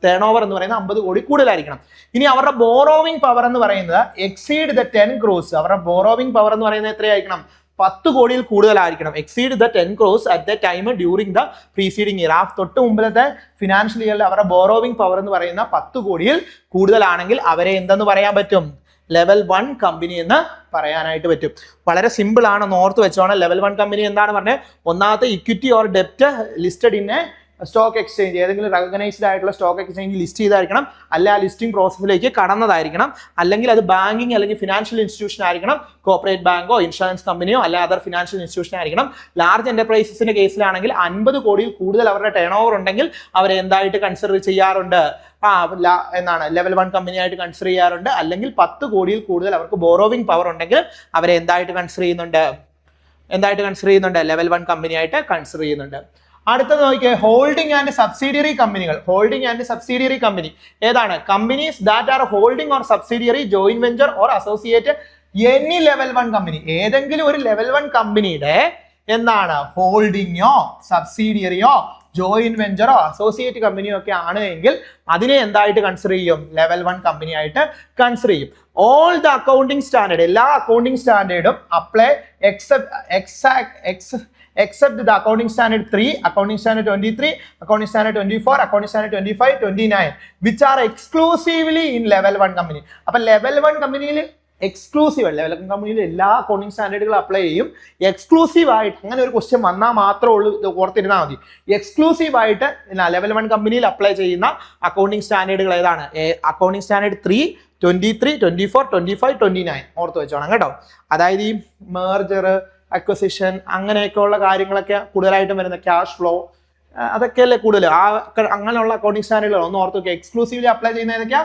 ടേൺ ഓവർ എന്ന് പറയുന്നത് 50 കോടി കൂടുതലായിരിക്കണം. ഇനി അവരുടെ ബോറോവിംഗ് പവർ എന്ന് പറയുന്നത് എക്സീഡ് ദ 10 crores, അവരുടെ ബോറോവിംഗ് പവർ എന്ന് പറയുന്നത് എത്രയായിരിക്കണം, 10 കോടിയിൽ കൂടുതലായിരിക്കണം. Exceed the 10 crores at the time during the preceding year, ആ തൊട്ട് മുമ്പിലത്തെ ഫിനാൻഷ്യൽ ഇയറിൽ അവരുടെ ബോറോവിംഗ് പവർ എന്ന് പറയുന്ന 10 കോടിയിൽ കൂടുതലാണെങ്കിൽ അവരെ എന്തെന്ന് പറയാൻ പറ്റും, ലെവൽ 1 കമ്പനി എന്ന് പറയാനായിട്ട് പറ്റും. വളരെ സിമ്പിൾ ആണ്, ഓർത്ത് വെച്ചോണം. ലെവൽ 1 കമ്പനി എന്താണ് പറഞ്ഞത്, ഒന്നാമത്തെ ഇക്വിറ്റി ഓർ ഡെപ്റ്റ് listed in a stock exchange, ഏതെങ്കിലും റെക്കഗ്നൈസ്ഡ് ആയിട്ടുള്ള സ്റ്റോക്ക് എക്സ്ചേഞ്ച് ലിസ്റ്റ് ചെയ്തായിരിക്കണം, അല്ല ആ ലിസ്റ്റിംഗ് പ്രോസസ്സിലേക്ക് കടന്നതായിരിക്കണം, അല്ലെങ്കിൽ അത് ബാങ്കിങ് അല്ലെങ്കിൽ ഫിനാൻഷ്യൽ ഇൻസ്റ്റിറ്റ്യൂഷൻ ആയിരിക്കണം, കോർപ്പറേറ്റ് ബാങ്കോ ഇൻഷുറൻസ് കമ്പനിയോ അല്ല അതർ ഫിനാൻഷ്യൽ ഇൻസ്റ്റിറ്റ്യൂഷൻ ആയിരിക്കണം. ലാർജ് എന്റർപ്രൈസസിന്റെ കേസിലാണെങ്കിൽ 50 കോടിയിൽ കൂടുതൽ അവരുടെ ടേൺ ഓവർ ഉണ്ടെങ്കിൽ അവരെ എന്തായിട്ട് കൺസിഡർ ചെയ്യാറുണ്ട്, എന്താണ് ലെവൽ 1 കമ്പനി ആയിട്ട് കൺസിഡർ ചെയ്യാറുണ്ട്. അല്ലെങ്കിൽ 10 കോടിയിൽ കൂടുതൽ അവർക്ക് ബോറോവിംഗ് പവർ ഉണ്ടെങ്കിൽ അവരെ എന്തായിട്ട് കൺസിഡർ ചെയ്യുന്നുണ്ട്, ലെവൽ 1 കമ്പനി ആയിട്ട് കൺസിഡർ ചെയ്യുന്നുണ്ട്. അടുത്തത് നോക്കിയേ, ഹോൾഡിംഗ് ആൻഡ് സബ്സിഡിയറി കമ്പനികൾ. ഹോൾഡിംഗ് ആൻഡ് സബ്സിഡിയറി കമ്പനി ഏതാണ്, companies that are holding or subsidiary joint venture or associate any level 1 company, ഏതെങ്കിലും ഒരു ലെവൽ 1 കമ്പനിയുടെ എന്താണ് ഹോൾഡിങ്ങോ സബ്സിഡിയറിയോ ജോയിന്റ് വെഞ്ചറോ അസോസിയേറ്റ് കമ്പനിയോ ഒക്കെ ആണ് എങ്കിൽ അതിനെ എന്തായിട്ട് കൺസിഡർ ചെയ്യും, ലെവൽ 1 കമ്പനി ആയിട്ട് കൺസിഡർ ചെയ്യും. ഓൾ ദ അക്കൗണ്ടിംഗ് സ്റ്റാൻഡേർഡ്, എല്ലാ അക്കൗണ്ടിംഗ് സ്റ്റാൻഡേർഡും apply except the accounting standard 3, accounting standard 23, accounting standard 24, accounting standard 25, 29, which are exclusively in level 1 company. അപ്പോൾ ലെവൽ 1 കമ്പനിയിൽ എക്സ്ക്ലൂസീവ്, ലെവൽ 1 കമ്പനിയിൽ എല്ലാ അക്കൗണ്ടിംഗ് സ്റ്റാൻഡേർഡുകളും അപ്ലൈ ചെയ്യും. എക്സ്ക്ലൂസീവ് ആയിട്ട് അങ്ങനെ ഒരു ക്വസ്റ്റ്യൻ വന്നാൽ മാത്രമേ ഉള്ളൂ, ഓർത്തിരുന്നാൽ മതി. എക്സ്ക്ലൂസീവ് ആയിട്ട് ലെവൽ 1 കമ്പനിയിൽ അപ്ലൈ ചെയ്യുന്ന അക്കൗണ്ടിംഗ് സ്റ്റാൻഡേർഡുകൾ ഏതാണ്, അക്കൗണ്ടിംഗ് സ്റ്റാൻഡേർഡ് 3, 23, 24, 25, 29 ഓർത്ത് വെച്ചോണം കേട്ടോ. അതായത് ഈ മെർജർ, അക്വസിഷൻ അങ്ങനെയൊക്കെയുള്ള കാര്യങ്ങളൊക്കെ കൂടുതലായിട്ടും വരുന്ന ക്യാഷ് ഫ്ലോ, അതൊക്കെയല്ലേ കൂടുതൽ അങ്ങനെയുള്ള അക്കൗണ്ടിംഗ് സ്റ്റാൻഡേർഡുകൾ ഒന്ന് ഓർത്ത് നോക്കുക. എക്സ്ക്ലൂസീവ്ലി അപ്ലൈ ചെയ്യുന്ന ഏതൊക്കെയാ,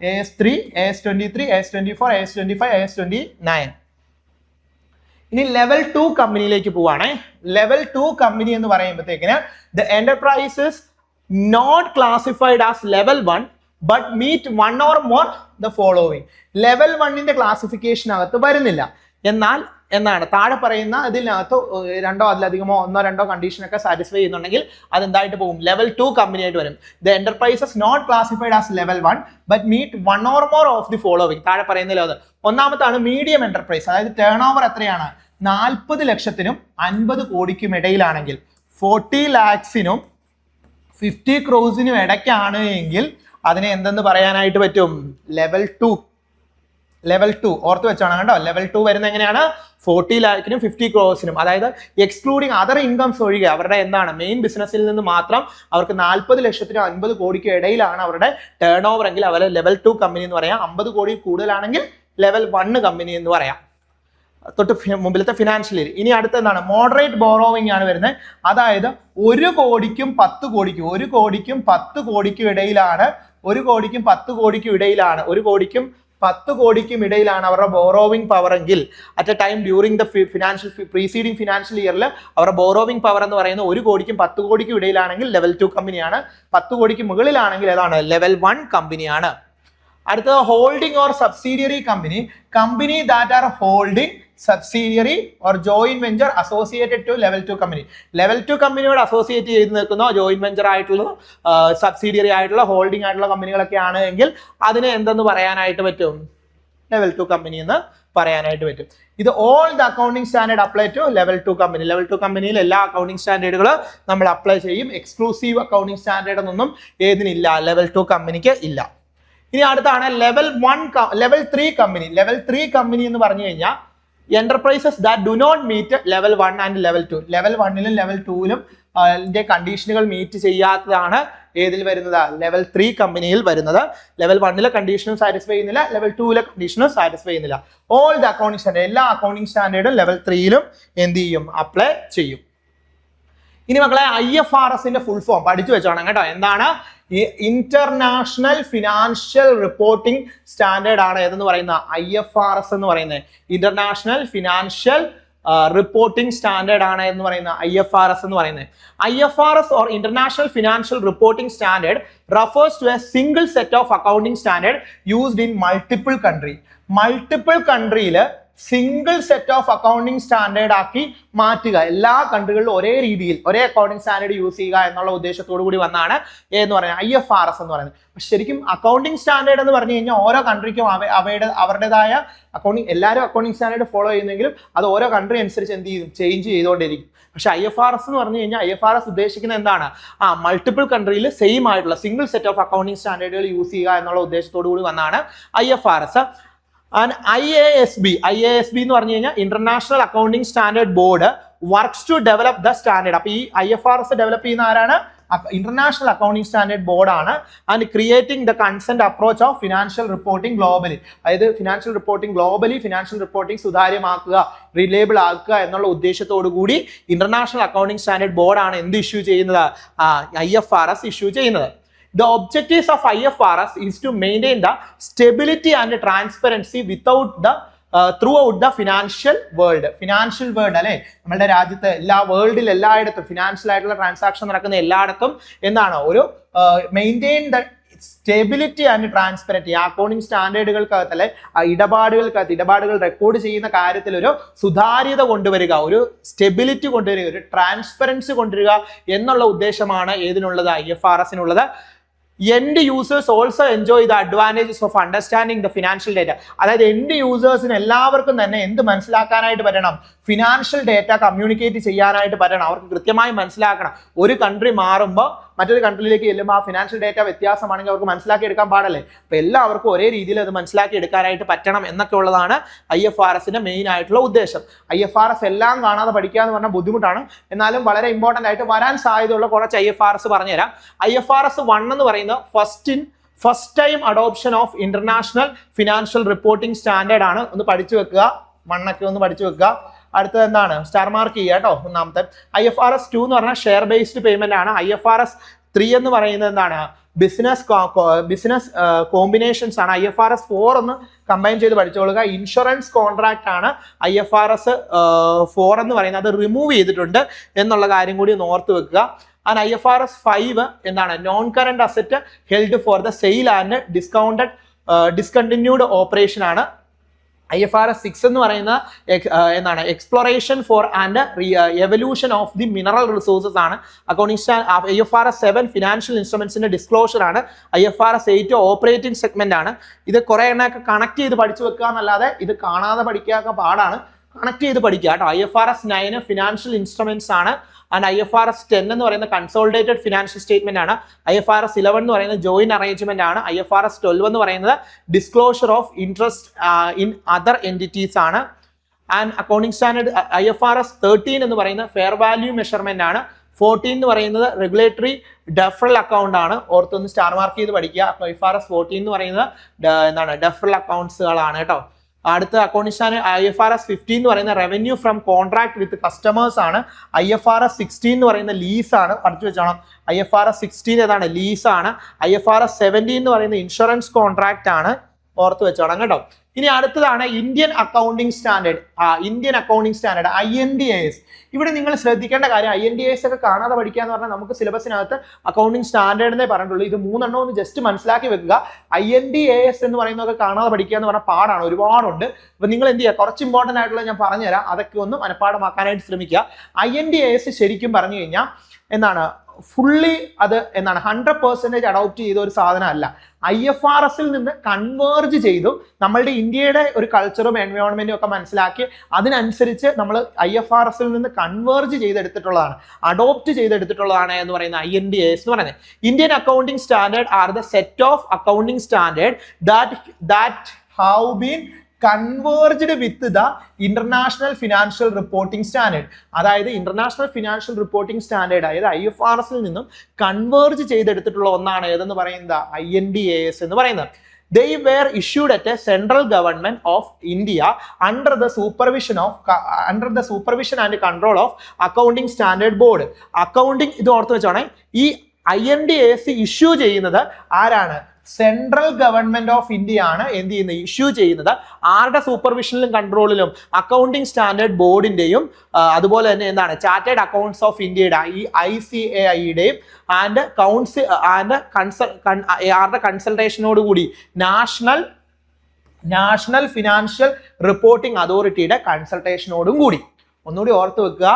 AS3, AS23, AS24, AS25, AS29. ഇനി ലെവൽ 2 കമ്പനിയിലേക്ക് പോവാണേ. ലെവൽ 2 കമ്പനി എന്ന് പറയുമ്പോഴത്തേക്കിന് the enterprises not classified as level 1 but meet 1 or more the following. Level 1ന്റെ ക്ലാസിഫിക്കേഷനകത്ത് വരുന്നില്ല, എന്നാൽ എന്നാണ് താഴെ പറയുന്ന ഇതിനകത്ത് 2 അതിലധികമോ 1 or 2 കണ്ടീഷനൊക്കെ സാറ്റിസ്ഫൈ ചെയ്യുന്നുണ്ടെങ്കിൽ അതെന്തായിട്ട് പോകും, ലെവൽ 2 കമ്പനി ആയിട്ട് വരും. The enterprises not classified as level 1 but meet 1 or more of the following. താഴെ പറയുന്നതിൽ അത് ഒന്നാമത്താണ് മീഡിയം എന്റർപ്രൈസ്, അതായത് ടേൺ ഓവർ എത്രയാണ്, 40 ലക്ഷത്തിനും 50 കോടിക്കും ഇടയിലാണെങ്കിൽ, 40 lakhsനും 50 crores ഇടയ്ക്കാണ് എങ്കിൽ അതിനെ എന്തെന്ന് പറയാനായിട്ട് പറ്റും, ലെവൽ 2. ലെവൽ 2 ഓർത്ത് വെച്ചാണ് കേട്ടോ. ലെവൽ 2 വരുന്ന എങ്ങനെയാണ്, 40 lakhനും 50 crores, അതായത് എക്സ്ക്ലൂഡിങ് അതർ ഇൻകംസ് ഒഴികെ അവരുടെ എന്താണ് മെയിൻ ബിസിനസ്സിൽ നിന്ന് മാത്രം അവർക്ക് 40 ലക്ഷത്തിനും 50 കോടിക്കും ഇടയിലാണ് അവരുടെ ടേൺ ഓവർ എങ്കിൽ അവരെ ലെവൽ 2 കമ്പനി എന്ന് പറയാം. 50 കോടി കൂടുതലാണെങ്കിൽ ലെവൽ 1 കമ്പനി എന്ന് പറയാം. തൊട്ട് മുമ്പിലത്തെ ഫിനാൻഷ്യൽ ഇയർ. ഇനി അടുത്ത എന്താണ്, മോഡറേറ്റ് ബോറോവിംഗ് ആണ് വരുന്നത്. അതായത് 1 കോടിക്കും 10 കോടിക്കും 1 കോടിക്കും 10 കോടിക്കും ഇടയിലാണ് 1 കോടിക്കും 10 കോടിക്കും ഇടയിലാണ് 1 കോടിക്കും 10 കോടിക്കും ഇടയിലാണ് അവരുടെ ബോറോവിംഗ് പവർ എങ്കിൽ at a time during the preceding financial ഇയറിൽ അവരുടെ ബോറോവിംഗ് പവർ എന്ന് പറയുന്നത് 1 കോടിക്കും 10 കോടിക്കും ഇടയിലാണെങ്കിൽ ലെവൽ 2 കമ്പനിയാണ്. 10 കോടിക്ക് മുകളിലാണെങ്കിൽ ഏതാണ്, ലെവൽ 1 കമ്പനിയാണ്. അടുത്തത് holding or subsidiary company. Company that are holding subsidiary or joint venture associated to level 2 company. Level 2 കമ്പനിയോട് അസോസിയേറ്റ് ചെയ്ത് നിൽക്കുന്ന ജോയിന്റ് വെഞ്ചർ ആയിട്ടുള്ള സബ്സിഡിയറി ആയിട്ടുള്ള ഹോൾഡിംഗ് ആയിട്ടുള്ള കമ്പനികളൊക്കെ ആണ് എങ്കിൽ അതിനെ എന്തെന്ന് പറയാനായിട്ട് പറ്റും? ലെവൽ 2 കമ്പനി എന്ന് പറയാനായിട്ട് പറ്റും. ഇത് all the accounting standard apply to level 2 company. Level 2 കമ്പനിയിൽ എല്ലാ അക്കൗണ്ടിങ് സ്റ്റാൻഡേർഡുകൾ നമ്മൾ അപ്ലൈ ചെയ്യും. എക്സ്ക്ലൂസീവ് അക്കൗണ്ടിങ് സ്റ്റാൻഡേർഡ് എന്നൊന്നും ഏതിനില്ല, ലെവൽ 2 കമ്പനിക്ക് ഇല്ല. ഇനി അടുത്താണ് ലെവൽ 3 കമ്പനി. ലെവൽ 3 കമ്പനി എന്ന് പറഞ്ഞു കഴിഞ്ഞാൽ enterprises that do not meet level 1 and level 2. Level 1ലും ലെവൽ 2ലും കണ്ടീഷനുകൾ മീറ്റ് ചെയ്യാത്തതാണ് ഏതിൽ വരുന്നത്? ലെവൽ 3 കമ്പനിയിൽ വരുന്നത്. ലെവൽ 1ലെ കണ്ടീഷനും സാറ്റിസ്ഫൈ ചെയ്യുന്നില്ല, ലെവൽ 2ലെ കണ്ടീഷനും സാറ്റിസ്ഫൈ ചെയ്യുന്നില്ല. ഓൾ ദ അക്കൗണ്ടിങ് സ്റ്റാൻഡേർഡ്, എല്ലാ അക്കൗണ്ടിങ് സ്റ്റാൻഡേർഡും ലെവൽ 3ലും എന്ത് ചെയ്യും? അപ്ലൈ ചെയ്യും. ഇനി മക്കളെ IFRSന്റെ ഫുൾ ഫോം പഠിച്ചു വെച്ചോണം കേട്ടോ. എന്താണ്? ഇന്റർനാഷണൽ ഫിനാൻഷ്യൽ റിപ്പോർട്ടിംഗ് സ്റ്റാൻഡേർഡ് ആണ് ഏതെന്ന് പറയുന്ന IFRS എന്ന് പറയുന്നത്. ഇന്റർനാഷണൽ ഫിനാൻഷ്യൽ റിപ്പോർട്ടിംഗ് സ്റ്റാൻഡേർഡ് ആണ് എന്ന് പറയുന്ന IFRS എന്ന് പറയുന്നത്. IFRS or International Financial Reporting Standard refers to a single set of accounting standard used in multiple country. Multiple countryയിൽ single set of accounting standard ആക്കി മാറ്റുക. എല്ലാ കൺട്രികളിലും ഒരേ രീതിയിൽ ഒരേ അക്കൗണ്ടിങ് സ്റ്റാൻഡേർഡ് യൂസ് ചെയ്യുക എന്നുള്ള ഉദ്ദേശത്തോടു കൂടി വന്നാണ് എന്ന് പറയുന്നത് IFRS എന്ന് പറയുന്നത്. പക്ഷെ ശരിക്കും അക്കൗണ്ടിങ് സ്റ്റാൻഡേർഡ് എന്ന് പറഞ്ഞു കഴിഞ്ഞാൽ ഓരോ കൺട്രിക്കും അവരുടേതായ അക്കൗണ്ടിങ്, എല്ലാവരും അക്കൗണ്ടിങ് സ്റ്റാൻഡേർഡ് ഫോളോ ചെയ്യുന്നെങ്കിലും അത് ഓരോ കൺട്രി അനുസരിച്ച് എന്ത് ചെയ്യും? ചേഞ്ച് ചെയ്തുകൊണ്ടിരിക്കും. പക്ഷെ IFRS എന്ന് പറഞ്ഞു കഴിഞ്ഞാൽ IFRS ഉദ്ദേശിക്കുന്നത് എന്താണ്? മൾട്ടിപ്പിൾ കൺട്രിയിൽ സെയിം ആയിട്ടുള്ള സിംഗിൾ സെറ്റ് ഓഫ് അക്കൗണ്ടിങ് സ്റ്റാൻഡേർഡുകൾ യൂസ് ചെയ്യുക എന്നുള്ള ഉദ്ദേശത്തോടു കൂടി വന്നാണ് IFRS. And IASB എന്ന് പറഞ്ഞു കഴിഞ്ഞാൽ international accounting standard board works to develop the standard. അപ്പൊ ഈ IFRS ഡെവലപ്പ് ചെയ്യുന്ന ആരാണ്? ഇന്റർനാഷണൽ അക്കൗണ്ടിങ് സ്റ്റാൻഡേർഡ് ബോർഡാണ്. And creating the consent approach of financial reporting globally. അതായത് financial reporting globally financial reporting സുതാര്യമാക്കുക, റിലയബിൾ ആക്കുക എന്നുള്ള ഉദ്ദേശത്തോടു കൂടി ഇന്റർനാഷണൽ അക്കൗണ്ടിംഗ് സ്റ്റാൻഡേർഡ് ബോർഡാണ് എന്ത് ഇഷ്യൂ ചെയ്യുന്നത്? IFRS ഇഷ്യൂ ചെയ്യുന്നത്. The objectives of IFRS is to maintain the stability and transparency throughout the financial world. Financial world അല്ലെ, നമ്മുടെ രാജ്യത്ത് വേൾഡിൽ എല്ലായിടത്തും ഫിനാൻഷ്യൽ ആയിട്ടുള്ള ട്രാൻസാക്ഷൻ നടക്കുന്ന എല്ലായിടത്തും എന്താണ്? ഒരു maintain the stability and transparency. Accounting സ്റ്റാൻഡേർഡുകൾക്കകത്ത് അല്ലെ ഇടപാടുകൾ റെക്കോർഡ് ചെയ്യുന്ന കാര്യത്തിൽ ഒരു സുതാര്യത കൊണ്ടുവരിക, ഒരു സ്റ്റെബിലിറ്റി കൊണ്ടുവരിക, ഒരു ട്രാൻസ്പെറൻസി കൊണ്ടുവരിക എന്നുള്ള ഉദ്ദേശമാണ് ഏതിനുള്ളത്? IFRSനുള്ളത്. End users also enjoy the advantages of understanding the financial data. അതായത് എൻഡ് യൂസേഴ്സിന് എല്ലാവർക്കും തന്നെ എന്ത് മനസ്സിലാക്കാനായിട്ട് പറ്റണം? ഫിനാൻഷ്യൽ ഡേറ്റ കമ്മ്യൂണിക്കേറ്റ് ചെയ്യാനായിട്ട് പറ്റണം. അവർക്ക് കൃത്യമായി മനസ്സിലാക്കണം. ഒരു കൺട്രി മാറുമ്പോൾ മറ്റൊരു കൺട്രിയിലേക്ക് ചെല്ലുമ്പോൾ ആ ഫിനാൻഷ്യൽ ഡേറ്റ വ്യത്യാസമാണെങ്കിൽ അവർക്ക് മനസ്സിലാക്കി എടുക്കാൻ പാടല്ലേ? അപ്പൊ എല്ലാവർക്കും ഒരേ രീതിയിൽ അത് മനസ്സിലാക്കി എടുക്കാനായിട്ട് പറ്റണം എന്നൊക്കെ ഉള്ളതാണ് IFRSന്റെ മെയിൻ ആയിട്ടുള്ള ഉദ്ദേശം. IFRS എല്ലാം കാണാതെ പഠിക്കുക എന്ന് പറഞ്ഞാൽ ബുദ്ധിമുട്ടാണ്. എന്നാലും വളരെ ഇമ്പോർട്ടന്റ് ആയിട്ട് വരാൻ സാധ്യതയുള്ള കുറച്ച് IFRS പറഞ്ഞുതരാം. IFRS 1 എന്ന് പറയുന്നത് first time adoption of international financial reporting standard ആണ്. ഒന്ന് പഠിച്ചു വെക്കുക, 1 ഒക്കെ ഒന്ന് പഠിച്ചു വെക്കുക. അടുത്തത് എന്താണ്? സ്റ്റാർ മാർക്ക് ചെയ്യുക കേട്ടോ. ഒന്നാമത്തെ IFRS 2 എന്ന് പറഞ്ഞാൽ ഷെയർ ബേസ്ഡ് പേയ്മെന്റ് ആണ്. IFRS 3 എന്ന് പറയുന്നത് എന്താണ്? ബിസിനസ് കോമ്പിനേഷൻസ് ആണ്. IFRS 4 ഒന്ന് കമ്പൈൻ ചെയ്ത് പഠിച്ചോളുക. ഇൻഷുറൻസ് കോൺട്രാക്ട് ആണ് IFRS 4 എന്ന് പറയുന്നത്. അത് റിമൂവ് ചെയ്തിട്ടുണ്ട് എന്നുള്ള കാര്യം കൂടി ഒന്ന് ഓർത്ത് വെക്കുക. ആൻഡ് IFRS 5 എന്താണ്? Non current asset held for the sale and discontinued operation ആണ്. IFRS 6 എന്ന് പറയുന്ന എന്താണ്? Exploration for and evaluation of the mineral resources ആണ്. IFRS 7 ഫിനാൻഷ്യൽ ഇൻസ്ട്രുമെന്റ്സിന്റെ ഡിസ്ക്ലോഷർ ആണ്. IFRS 8 ഓപ്പറേറ്റിംഗ് സെഗ്മെന്റ് ആണ്. ഇത് കുറെ എണ്ണൊക്കെ കണക്ട് ചെയ്ത് പഠിച്ചു വെക്കുക എന്നല്ലാതെ ഇത് കാണാതെ പഠിക്കുക പാടാണ്. കണക്ട് ചെയ്ത് പഠിക്കുക കേട്ടോ. IFRS 9 ഫിനാൻഷ്യൽ ഇൻസ്ട്രുമെന്റ്സ് ആണ്. ആൻഡ് IFRS 10 എന്ന് പറയുന്ന കൺസോളിഡേറ്റഡ് ഫിനാൻഷ്യൽ സ്റ്റേറ്റ്മെന്റ് ആണ്. IFRS 11 എന്ന് പറയുന്നത് ജോയിന്റ് അറേഞ്ച്മെന്റ് ആണ്. IFRS 12 എന്ന് പറയുന്നത് disclosure of interest in other entities ആണ്. ആൻഡ് അക്കൗണ്ടിംഗ് സ്റ്റാൻഡേർഡ് IFRS 13 എന്ന് പറയുന്നത് ഫെയർ വാല്യൂ മെഷർമെന്റ് ആണ്. 14 എന്ന് പറയുന്നത് റെഗുലേറ്ററി ഡെഫറൽ അക്കൗണ്ട് ആണ്. ഓർത്തൊന്ന് സ്റ്റാർ മാർക്ക് ചെയ്ത് പഠിക്കുക. IFRS 14 എന്ന് പറയുന്നത് എന്താണ്? ഡെഫറൽ അക്കൗണ്ട്സുകളാണ് കേട്ടോ. അടുത്ത അക്കൗണ്ടിംഗ് സ്റ്റാൻഡേർഡ് IFRS 15 എന്ന് പറയുന്ന revenue from contract with customers ആണ്. IFRS 16 എന്ന് പറയുന്ന ലീസ് ആണ്. പഠിച്ചു വെച്ചോണം. IFRS 16 ഏതാണ്? ലീസ് ആണ്. IFRS 17 എന്ന് പറയുന്ന ഇൻഷുറൻസ് കോൺട്രാക്ട് ആണ്. ഓർത്ത് വെച്ചോണം കേട്ടോ. ഇനി അടുത്തതാണ് ഇന്ത്യൻ അക്കൗണ്ടിംഗ് സ്റ്റാൻഡേർഡ്. INDAS. ഇവിടെ നിങ്ങൾ ശ്രദ്ധിക്കേണ്ട കാര്യം, INDAS ഒക്കെ കാണാതെ പഠിക്കുക എന്ന് പറഞ്ഞാൽ നമുക്ക് സിലബസിനകത്ത് അക്കൗണ്ടിംഗ് സ്റ്റാൻഡേർഡിനെ പറഞ്ഞിട്ടുള്ളൂ. ഇത് 3 എണ്ണം ഒന്ന് ജസ്റ്റ് മനസ്സിലാക്കി വെക്കുക. INDAS എന്ന് പറയുന്നതൊക്കെ കാണാതെ പഠിക്കുക എന്ന് പറഞ്ഞാൽ പാടാണ്, ഒരുപാടുണ്ട്. അപ്പൊ നിങ്ങൾ എന്ത് ചെയ്യുക, കുറച്ച് ഇമ്പോർട്ടന്റ് ആയിട്ടുള്ള ഞാൻ പറഞ്ഞുതരാം, അതൊക്കെ ഒന്ന് മനഃപ്പാടമാക്കാനായിട്ട് ശ്രമിക്കുക. INDAS ശരിക്കും പറഞ്ഞു കഴിഞ്ഞാൽ എന്താണ്, ഫുള്ളി അത് എന്താണ് 100% അഡോപ്റ്റ് ചെയ്ത ഒരു സാധനമല്ല. IFRS നിന്ന് കൺവേർജ് ചെയ്തു നമ്മളുടെ ഇന്ത്യയുടെ ഒരു കൾച്ചറും എൻവയോൺമെന്റും ഒക്കെ മനസ്സിലാക്കി അതിനനുസരിച്ച് നമ്മൾ IFRS നിന്ന് കൺവേർജ് ചെയ്തെടുത്തിട്ടുള്ളതാണ്, അഡോപ്റ്റ് ചെയ്തെടുത്തിട്ടുള്ളതാണ് എന്ന് പറയുന്ന INDAS എന്ന് പറയുന്നത്. Indian accounting standard are the set of accounting standard that have been converged with the international financial reporting standard. അതായത് ഇന്റർനാഷണൽ ഫിനാൻഷ്യൽ റിപ്പോർട്ടിംഗ് സ്റ്റാൻഡേർഡ് അതായത് IFRS നിന്നും കൺവേർജ് ചെയ്തെടുത്തിട്ടുള്ള ഒന്നാണ് ഏതെന്ന് പറയുന്നത്, INDAS എന്ന് പറയുന്നത്. They were issued at a central government of India under the supervision and control of Accounting Standard Board. Accounting ഇത് ഓർത്ത് വെച്ചാണ്, ഈ INDAS ഇഷ്യൂ ചെയ്യുന്നത് ആരാണ്, സെൻട്രൽ ഗവൺമെന്റ് ഓഫ് ഇന്ത്യ ആണ് എന്ത് ചെയ്യുന്നത്, ഇഷ്യൂ ചെയ്യുന്നത്. ആരുടെ സൂപ്പർവിഷനിലും കൺട്രോളിലും, അക്കൗണ്ടിംഗ് സ്റ്റാൻഡേർഡ് ബോർഡിന്റെയും അതുപോലെ തന്നെ എന്താണ് ചാർട്ടേഡ് അക്കൗണ്ട്സ് ഓഫ് ഇന്ത്യയുടെ ICAIയുടെയും ആൻഡ് ആരുടെ കൺസൾട്ടേഷനോട് കൂടി നാഷണൽ ഫിനാൻഷ്യൽ റിപ്പോർട്ടിംഗ് അതോറിറ്റിയുടെ കൺസൾട്ടേഷനോടും കൂടി. ഒന്നുകൂടി ഓർത്ത് വെക്കുക,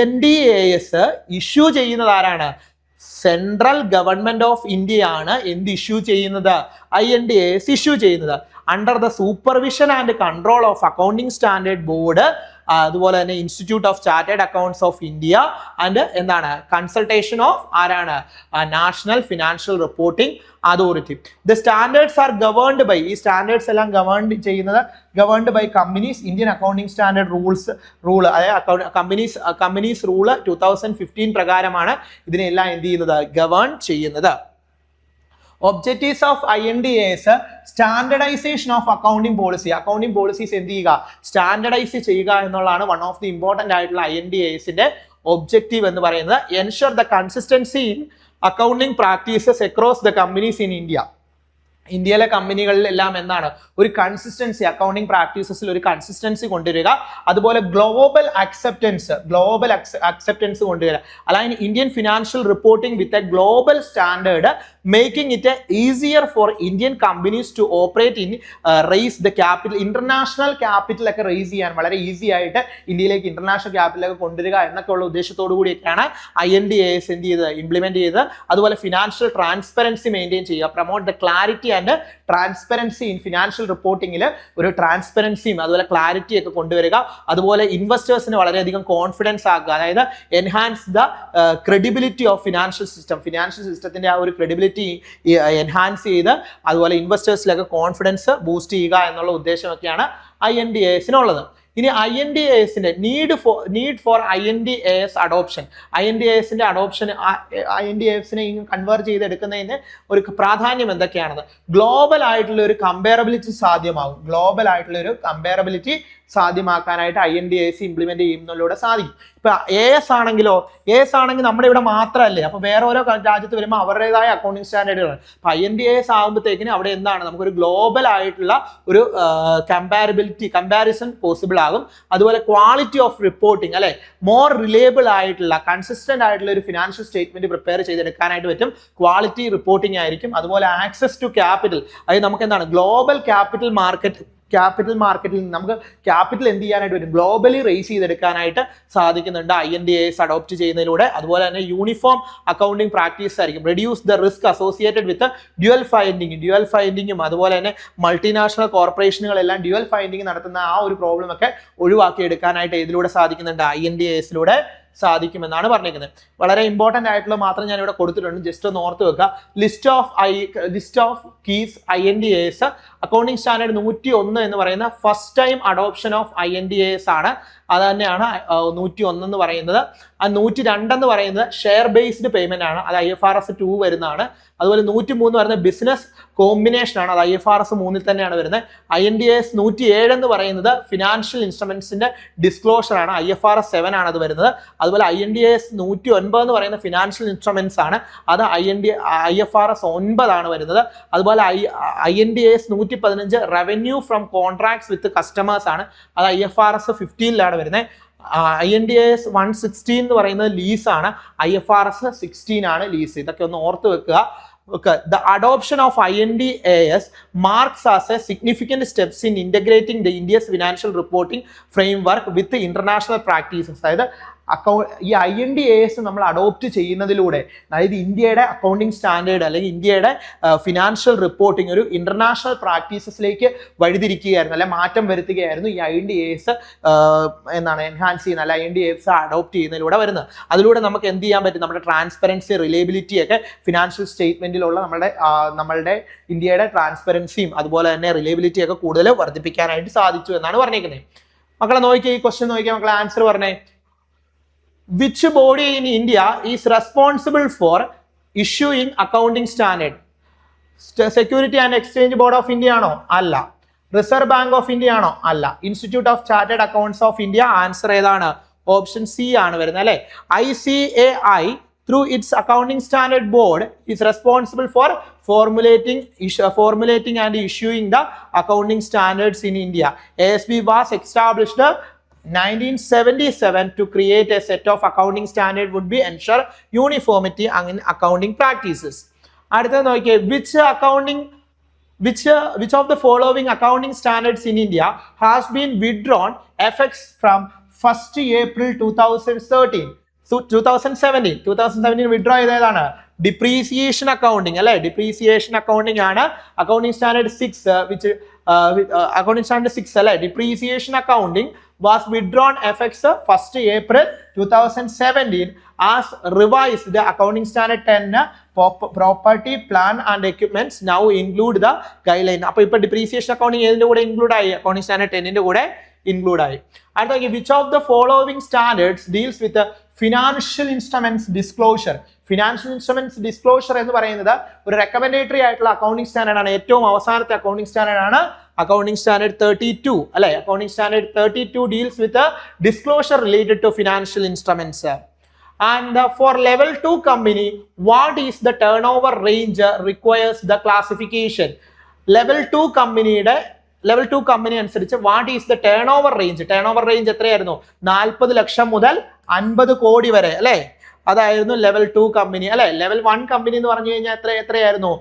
INDAS ഇഷ്യൂ ചെയ്യുന്നത് ആരാണ്, സെൻട്രൽ ഗവൺമെന്റ് ഓഫ് ഇന്ത്യ ആണ് എന്ത് ഇഷ്യൂ ചെയ്യുന്നത്, INDAS ഇഷ്യൂ ചെയ്യുന്നത്. Under the supervision and control of accounting standard board, അതുപോലെ തന്നെ institute of chartered accounts of India and എന്താണ് കൺസൾട്ടേഷൻ ഓഫ് ആരാണ്, national financial reporting authority. The standards are governed by, ഈ standards എല്ലാം governed by companies Indian accounting standard rule അതായത് companies rule 2015 പ്രകാരമാണ് ഇതിനെല്ലാം എന്ത് ചെയ്യുന്നത്, ഗവേൺ ചെയ്യുന്നത്. Objectives of INDAS, standardisation of accounting policies എന്ത് ചെയ്യുക, സ്റ്റാൻഡർഡൈസ് ചെയ്യുക എന്നുള്ളതാണ് വൺ ഓഫ് ദി ഇമ്പോർട്ടന്റ് ആയിട്ടുള്ള INDASന്റെ ഒബ്ജക്റ്റീവ് എന്ന് പറയുന്നത്. Ensure the consistency in accounting practices across the companies in India. ഇന്ത്യയിലെ കമ്പനികളിലെല്ലാം എന്താണ് ഒരു കൺസിസ്റ്റൻസി, അക്കൗണ്ടിംഗ് പ്രാക്ടീസസിൽ ഒരു കൺസിസ്റ്റൻസി കൊണ്ടുവരിക. അതുപോലെ ഗ്ലോബൽ അക്സെപ്റ്റൻസ് കൊണ്ടുവരിക. Align Indian financial reporting with a global standard, making it easier for Indian companies to operate in raise the capital. International ക്യാപിറ്റലൊക്കെ raise ചെയ്യാൻ വളരെ ഈസി ആയിട്ട് ഇന്ത്യയിലേക്ക് ഇന്റർനാഷണൽ ക്യാപിറ്റലൊക്കെ കൊണ്ടുവരിക എന്നൊക്കെയുള്ള ഉദ്ദേശത്തോടു കൂടിയൊക്കെയാണ് INDAS എന്ത് ചെയ്തത്, ഇംപ്ലിമെന്റ് ചെയ്തത്. അതുപോലെ ഫിനാൻഷ്യൽ ട്രാൻസ്പെറൻസി മെയിൻറ്റെയിൻ ചെയ്യുക, promote the clarity and transparency in financial റിപ്പോർട്ടിംഗിൽ ഒരു ട്രാൻസ്പെറൻസിയും അതുപോലെ ക്ലാരിറ്റി ഒക്കെ കൊണ്ടുവരിക. അതുപോലെ ഇൻവെസ്റ്റേഴ്സിന് വളരെയധികം കോൺഫിഡൻസ് ആക്കുക, അതായത് enhance the credibility of financial സിസ്റ്റത്തിന്റെ ആ ഒരു ക്രെഡിബിലിറ്റി എൻഹാൻസ് ചെയ്ത് അതുപോലെ ഇൻവെസ്റ്റേഴ്സിലൊക്കെ കോൺഫിഡൻസ് ബൂസ്റ്റ് ചെയ്യുക എന്നുള്ള ഉദ്ദേശമൊക്കെയാണ് INDASനുള്ളത്. ഇനി INDASന്റെ നീഡ് ഫോർ INDAS അഡോപ്ഷൻ, INDASന്റെ അഡോപ്ഷൻ, INDASനെ കൺവേർട്ട് ചെയ്തെടുക്കുന്നതിന് ഒരു പ്രാധാന്യം എന്തൊക്കെയാണെന്ന്. ഗ്ലോബൽ ആയിട്ടുള്ള ഒരു കമ്പയറബിലിറ്റി സാധ്യമാക്കാനായിട്ട് INDAS ഇംപ്ലിമെന്റ് ചെയ്യുന്നതിലൂടെ സാധിക്കും. ഇപ്പൊ AS ആണെങ്കിലോ, AS ആണെങ്കിൽ നമ്മുടെ ഇവിടെ മാത്രമല്ലേ, അപ്പൊ വേറെ ഓരോ രാജ്യത്ത് വരുമ്പോൾ അവരുടേതായ അക്കൗണ്ടിങ് സ്റ്റാൻഡേർഡുകളാണ്. അപ്പൊ INDAS ആകുമ്പോഴത്തേക്കിന് അവിടെ എന്താണ് നമുക്കൊരു ഗ്ലോബൽ ആയിട്ടുള്ള ഒരു കമ്പാരിസൺ പോസിബിൾ ആകും. അതുപോലെ ക്വാളിറ്റി ഓഫ് റിപ്പോർട്ടിംഗ് അല്ലെ, മോർ റിലയബിൾ ആയിട്ടുള്ള കൺസിസ്റ്റന്റ് ആയിട്ടുള്ള ഒരു ഫിനാൻഷ്യൽ സ്റ്റേറ്റ്മെന്റ് പ്രിപ്പയർ ചെയ്തെടുക്കാനായിട്ട് പറ്റും. ക്വാളിറ്റി റിപ്പോർട്ടിംഗ് ആയിരിക്കും. അതുപോലെ ആക്സസ് ടു ക്യാപിറ്റൽ, അതായത് നമുക്ക് എന്താണ് ഗ്ലോബൽ ക്യാപിറ്റൽ മാർക്കറ്റിൽ നമുക്ക് ക്യാപിറ്റൽ എന്ത് ചെയ്യാനായിട്ട് വരും, ഗ്ലോബലി റേസ് ചെയ്തെടുക്കാനായിട്ട് സാധിക്കുന്നുണ്ട് INDAS അഡോപ്റ്റ് ചെയ്യുന്നതിലൂടെ. അതുപോലെ തന്നെ യൂണിഫോം അക്കൗണ്ടിംഗ് പ്രാക്ടീസ് ആയിരിക്കും. Reduce the risk associated with dual ഫൈൻഡിങ്ങും അതുപോലെ തന്നെ മൾട്ടിനാഷണൽ കോർപ്പറേഷനുകളെല്ലാം ഡ്യുവൽ ഫൈൻഡിങ് നടത്തുന്ന ആ ഒരു പ്രോബ്ലം ഒക്കെ ഒഴിവാക്കി എടുക്കാനായിട്ട് ഇതിലൂടെ സാധിക്കുന്നുണ്ട്, INDASലൂടെ സാധിക്കുമെന്നാണ് പറഞ്ഞിരിക്കുന്നത്. വളരെ ഇമ്പോർട്ടന്റ് ആയിട്ടുള്ള മാത്രം ഞാൻ ഇവിടെ കൊടുത്തിട്ടുണ്ട്, ജസ്റ്റ് ഒന്ന് ഓർത്ത് വെക്കുക. List of keys INDAS accounting standard 101 എന്ന് പറയുന്ന first time adoption of INDAS ആണ്. അത് തന്നെയാണ് 101 എന്ന് പറയുന്നത്. ആ 102 എന്ന് പറയുന്നത് ഷെയർ ബേസ്ഡ് പേയ്മെന്റ് ആണ്, അത് IFRS 2 വരുന്നതാണ്. അതുപോലെ 103 പറയുന്നത് ബിസിനസ് കോമ്പിനേഷൻ ആണ്, അത് IFRS 3 തന്നെയാണ് വരുന്നത്. INDAS 107 എന്ന് പറയുന്നത് ഫിനാൻഷ്യൽ ഇൻസ്ട്രുമെന്റ്സിന്റെ ഡിസ്ക്ലോഷർ ആണ്, IFRS 7 ആണ് അത് വരുന്നത്. അതുപോലെ INDAS 109 എന്ന് പറയുന്ന ഫിനാൻഷ്യൽ ഇൻസ്ട്രുമെന്റ്സ് ആണ്, അത് IFRS 9 ആണ് വരുന്നത്. അതുപോലെ INDAS 115 revenue from contracts with customers ആണ്, അത് IFRS 15 വരുന്നത്. INDAS 116 എന്ന് പറയുന്നത് ലീസാണ്, IFRS 16 ആണ് ലീസ്. ഇതൊക്കെ ഒന്ന് ഓർത്ത് വെക്കുക. The adoption of INDAS marks as a significant steps in integrating the India's financial reporting framework with the international practices. അതായത് ഈ INDAS നമ്മൾ അഡോപ്റ്റ് ചെയ്യുന്നതിലൂടെ, അതായത് ഇന്ത്യയുടെ അക്കൗണ്ടിങ് സ്റ്റാൻഡേർഡ് അല്ലെങ്കിൽ ഇന്ത്യയുടെ ഫിനാൻഷ്യൽ റിപ്പോർട്ടിംഗ് ഒരു ഇന്റർനാഷണൽ പ്രാക്ടീസസിലേക്ക് വഴിതിരിക്കുകയായിരുന്നു, അല്ലെ മാറ്റം വരുത്തുകയായിരുന്നു ഈ INDAS എൻഹാൻസ് ചെയ്യുന്ന അല്ലെ INDAS അഡോപ്റ്റ് ചെയ്യുന്നതിലൂടെ വരുന്നത്. അതിലൂടെ നമുക്ക് എന്ത് ചെയ്യാൻ പറ്റും, നമ്മുടെ ട്രാൻസ്പെറൻസി, റിലയബിലിറ്റി ഒക്കെ ഫിനാൻഷ്യൽ സ്റ്റേറ്റ്മെന്റിലുള്ള നമ്മളുടെ ഇന്ത്യയുടെ ട്രാൻസ്പെറൻസിയും അതുപോലെ തന്നെ റിലയബിലിറ്റി ഒക്കെ കൂടുതൽ വർദ്ധിപ്പിക്കാനായിട്ട് സാധിച്ചു എന്നാണ് പറഞ്ഞേക്കുന്നത്. മക്കളെ നോക്കിയാൽ ഈ ക്വസ്റ്റ്യൻ നോക്കിയാൽ മക്കളെ ആൻസർ പറഞ്ഞേ. Which body in India is responsible for issuing accounting standard? Security and Exchange Board of India ആണോ? അല്ല. Reserve Bank of India ആണോ? അല്ല. Institute of Chartered Accounts of India. Answer ഏതാണ്? ഓപ്ഷൻ സി ആണ് വരുന്നത് അല്ലേ. ICAI through its accounting standard board is responsible for formulating and issuing the accounting standards in India. ASB was established 1977 to create a set of accounting standard would be ensure uniformity in accounting practices. അടുത്തത് നോക്കിയേ, which of the following accounting standards in India has been withdrawn effects from 1st April 2013? So 2017 withdraw ചെയ്തതാണ് depreciation accounting അല്ലെ. Depreciation accounting ആണ് accounting standard 6 which accounting standard 6 അല്ലെ. Depreciation accounting was withdrawn effects 1st April 2017 as revised. The accounting standard 10 property plan and equipments now include the guideline. അപ്പോൾ ഇപ്പോൾ depreciation accounting ഏതിന്റെ കൂടെ include ആയി? Accounting standard 10ന്റെ കൂടെ include ആയി. അടുത്ത which of the following standards deals with financial instruments disclosure? Financial instruments disclosure എന്ന് പറയുന്നത് ഒരു റെക്കമെൻഡേറ്ററി ആയിട്ടുള്ള അക്കൗണ്ടിങ് സ്റ്റാൻഡേർഡ് ആണ്. ഏറ്റവും അവസാനത്തെ അക്കൗണ്ടിങ് സ്റ്റാൻഡേർഡ് ആണ് അക്കൗണ്ടിങ് സ്റ്റാൻഡേർഡ് 32 അല്ലെ. Accounting standard 32 deals with disclosure related to financial instruments. And for level 2 company, what is the turnover range requires the classification? Level 2 company അനുസരിച്ച് what is the turn over range? Turn over range എത്രയായിരുന്നു? 40 ലക്ഷം മുതൽ 50 കോടി വരെ അല്ലെ. അതായിരുന്നു level 2 company അല്ലെ. Level 1 company എന്ന് പറഞ്ഞു കഴിഞ്ഞാൽ എത്രയായിരുന്നു?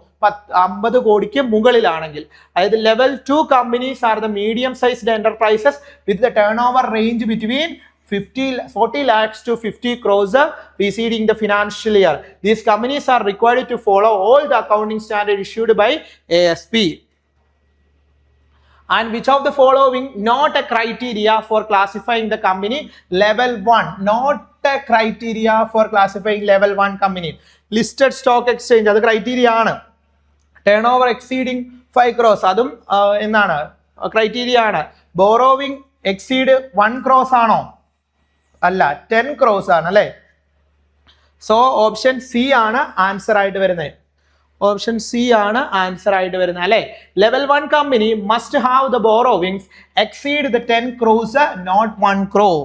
50 കോടിക്ക് മുകളിലാണെങ്കിൽ. അതായത് level 2 companies are the medium sized enterprises with the turn over range between 40 lakhs to 50 crores preceding the financial year. These companies are required to follow all the accounting standards issued by ASP. And which of the following not a criteria for classifying the company level 1? Not a criteria for classifying level 1 company. Listed stock exchange അത് criteria ആണ്. Turn over exceeding 5 crores അതും എന്താണ്? Criteria ആണ്. Borrowing exceed 1 crores ആണോ? അല്ല, 10 crores ആണ് അല്ലെ. So option C ആണ് ആൻസർ ആയിട്ട് വരുന്നത്. ഓപ്ഷൻ സി ആണ് ആൻസർ ആയിട്ട് വരുന്നത് അല്ലെ. Level 1 company must have the borrowings exceed the 10 crores not 1 crore.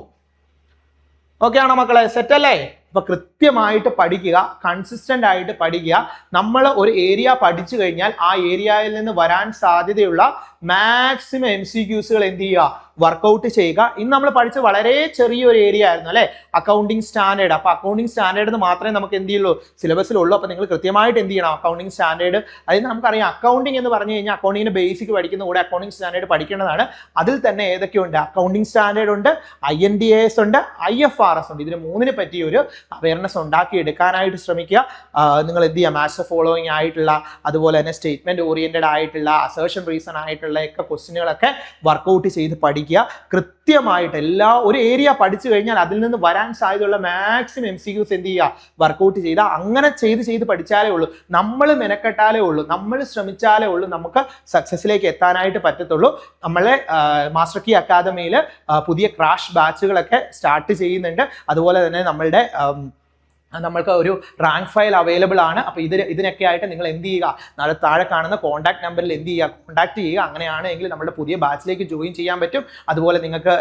Okay ആണോ മക്കളെ? സെറ്റ് അല്ലേ? അപ്പൊ കൃത്യമായിട്ട് പഠിക്കുക, കൺസിസ്റ്റന്റ് ആയിട്ട് പഠിക്കുക. നമ്മൾ ഒരു ഏരിയ പഠിച്ചു കഴിഞ്ഞാൽ ആ ഏരിയയിൽ നിന്ന് വരാൻ സാധ്യതയുള്ള മാക്സിമം MCQs എന്ത് ചെയ്യുക? വർക്കൗട്ട് ചെയ്യുക. ഇന്ന് നമ്മൾ പഠിച്ച വളരെ ചെറിയൊരു ഏരിയ ആയിരുന്നു അല്ലെ, അക്കൗണ്ടിങ് സ്റ്റാൻഡേർഡ്. അപ്പൊ അക്കൗണ്ടിങ് സ്റ്റാൻഡേർഡ് മാത്രമേ നമുക്ക് എന്ത് ചെയ്യുള്ളൂ? സിലബസിലുള്ളൂ. അപ്പൊ നിങ്ങൾ കൃത്യമായിട്ട് എന്ത് ചെയ്യണം? Accounting standard. അതിന് നമുക്കറിയാം, അക്കൗണ്ടിങ് എന്ന് പറഞ്ഞു കഴിഞ്ഞാൽ അക്കൗണ്ടിങ്ങിന്റെ ബേസിക് പഠിക്കുന്ന കൂടെ അക്കൗണ്ടിങ് സ്റ്റാൻഡേർഡ് പഠിക്കേണ്ടതാണ്. അതിൽ തന്നെ ഏതൊക്കെയുണ്ട്? അക്കൗണ്ടിങ് സ്റ്റാൻഡേർഡ് ഉണ്ട്, INDAS ഉണ്ട്, IFRS ഉണ്ട്. ഇതിന് മൂന്നിനെ പറ്റി ഒരു അവയർനെസ് ഉണ്ടാക്കി എടുക്കാനായിട്ട് ശ്രമിക്കുക. നിങ്ങൾ എന്ത് ചെയ്യുക? മാച്ച് ഫോളോയിങ് ആയിട്ടുള്ള, അതുപോലെ തന്നെ സ്റ്റേറ്റ്മെന്റ് ഓറിയന്റഡ് ആയിട്ടുള്ള, അസേർഷൻ റീസൺ ആയിട്ടുള്ള ഒക്കെ ക്വസ്റ്റ്യനുകളൊക്കെ വർക്കൗട്ട് ചെയ്ത് പഠിക്കുക. പഠിക്കുക. കൃത്യമായിട്ട് ഒരു ഏരിയ പഠിച്ചു കഴിഞ്ഞാൽ അതിൽ നിന്ന് വരാൻ സാധ്യതയുള്ള മാക്സിമം MCQs എന്ത് ചെയ്യുക, വർക്കൗട്ട് ചെയ്താൽ അങ്ങനെ ചെയ്ത് പഠിച്ചാലേ ഉള്ളൂ, നമ്മൾ മെനക്കെട്ടാലേ ഉള്ളൂ, നമ്മൾ ശ്രമിച്ചാലേ ഉള്ളൂ നമുക്ക് സക്സസിലേക്ക് എത്താനായിട്ട് പറ്റത്തുള്ളൂ. നമ്മളെ മാസ്റ്റർ കീ അക്കാദമിയിൽ പുതിയ ക്രാഷ് ബാച്ചുകളൊക്കെ സ്റ്റാർട്ട് ചെയ്യുന്നുണ്ട്. അതുപോലെ തന്നെ നമ്മൾക്ക് ഒരു റാങ്ക് ഫയൽ അവൈലബിൾ ആണ്. അപ്പോൾ ഇതിനൊക്കെ ആയിട്ട് നിങ്ങൾ എന്ത് ചെയ്യുക, താഴെ കാണുന്ന കോൺടാക്ട് നമ്പറിൽ എന്ത് ചെയ്യുക, കോൺടാക്ട് ചെയ്യുക. അങ്ങനെയാണെങ്കിൽ നമ്മുടെ പുതിയ ബാച്ചിലേക്ക് ജോയിൻ ചെയ്യാൻ പറ്റും. അതുപോലെ നിങ്ങൾക്ക്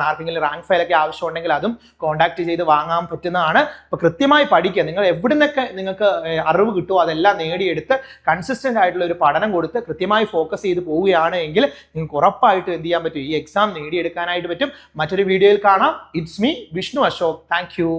ആർക്കെങ്കിലും റാങ്ക് ഫയലൊക്കെ ആവശ്യമുണ്ടെങ്കിൽ അതും കോൺടാക്ട് ചെയ്ത് വാങ്ങാൻ പറ്റുന്നതാണ്. അപ്പോൾ കൃത്യമായി പഠിക്കുക. നിങ്ങൾ എവിടെ നിന്നൊക്കെ നിങ്ങൾക്ക് അറിവ് കിട്ടുമോ അതെല്ലാം നേടിയെടുത്ത് കൺസിസ്റ്റന്റ് ആയിട്ടുള്ള ഒരു പഠനം കൊടുത്ത് കൃത്യമായി ഫോക്കസ് ചെയ്ത് പോവുകയാണെങ്കിൽ നിങ്ങൾക്ക് ഉറപ്പായിട്ടും എന്ത് ചെയ്യാൻ പറ്റും, ഈ എക്സാം നേടിയെടുക്കാനായിട്ട് പറ്റും. മറ്റൊരു വീഡിയോയിൽ കാണാം. It's me Vishnu Ashok. Thank you.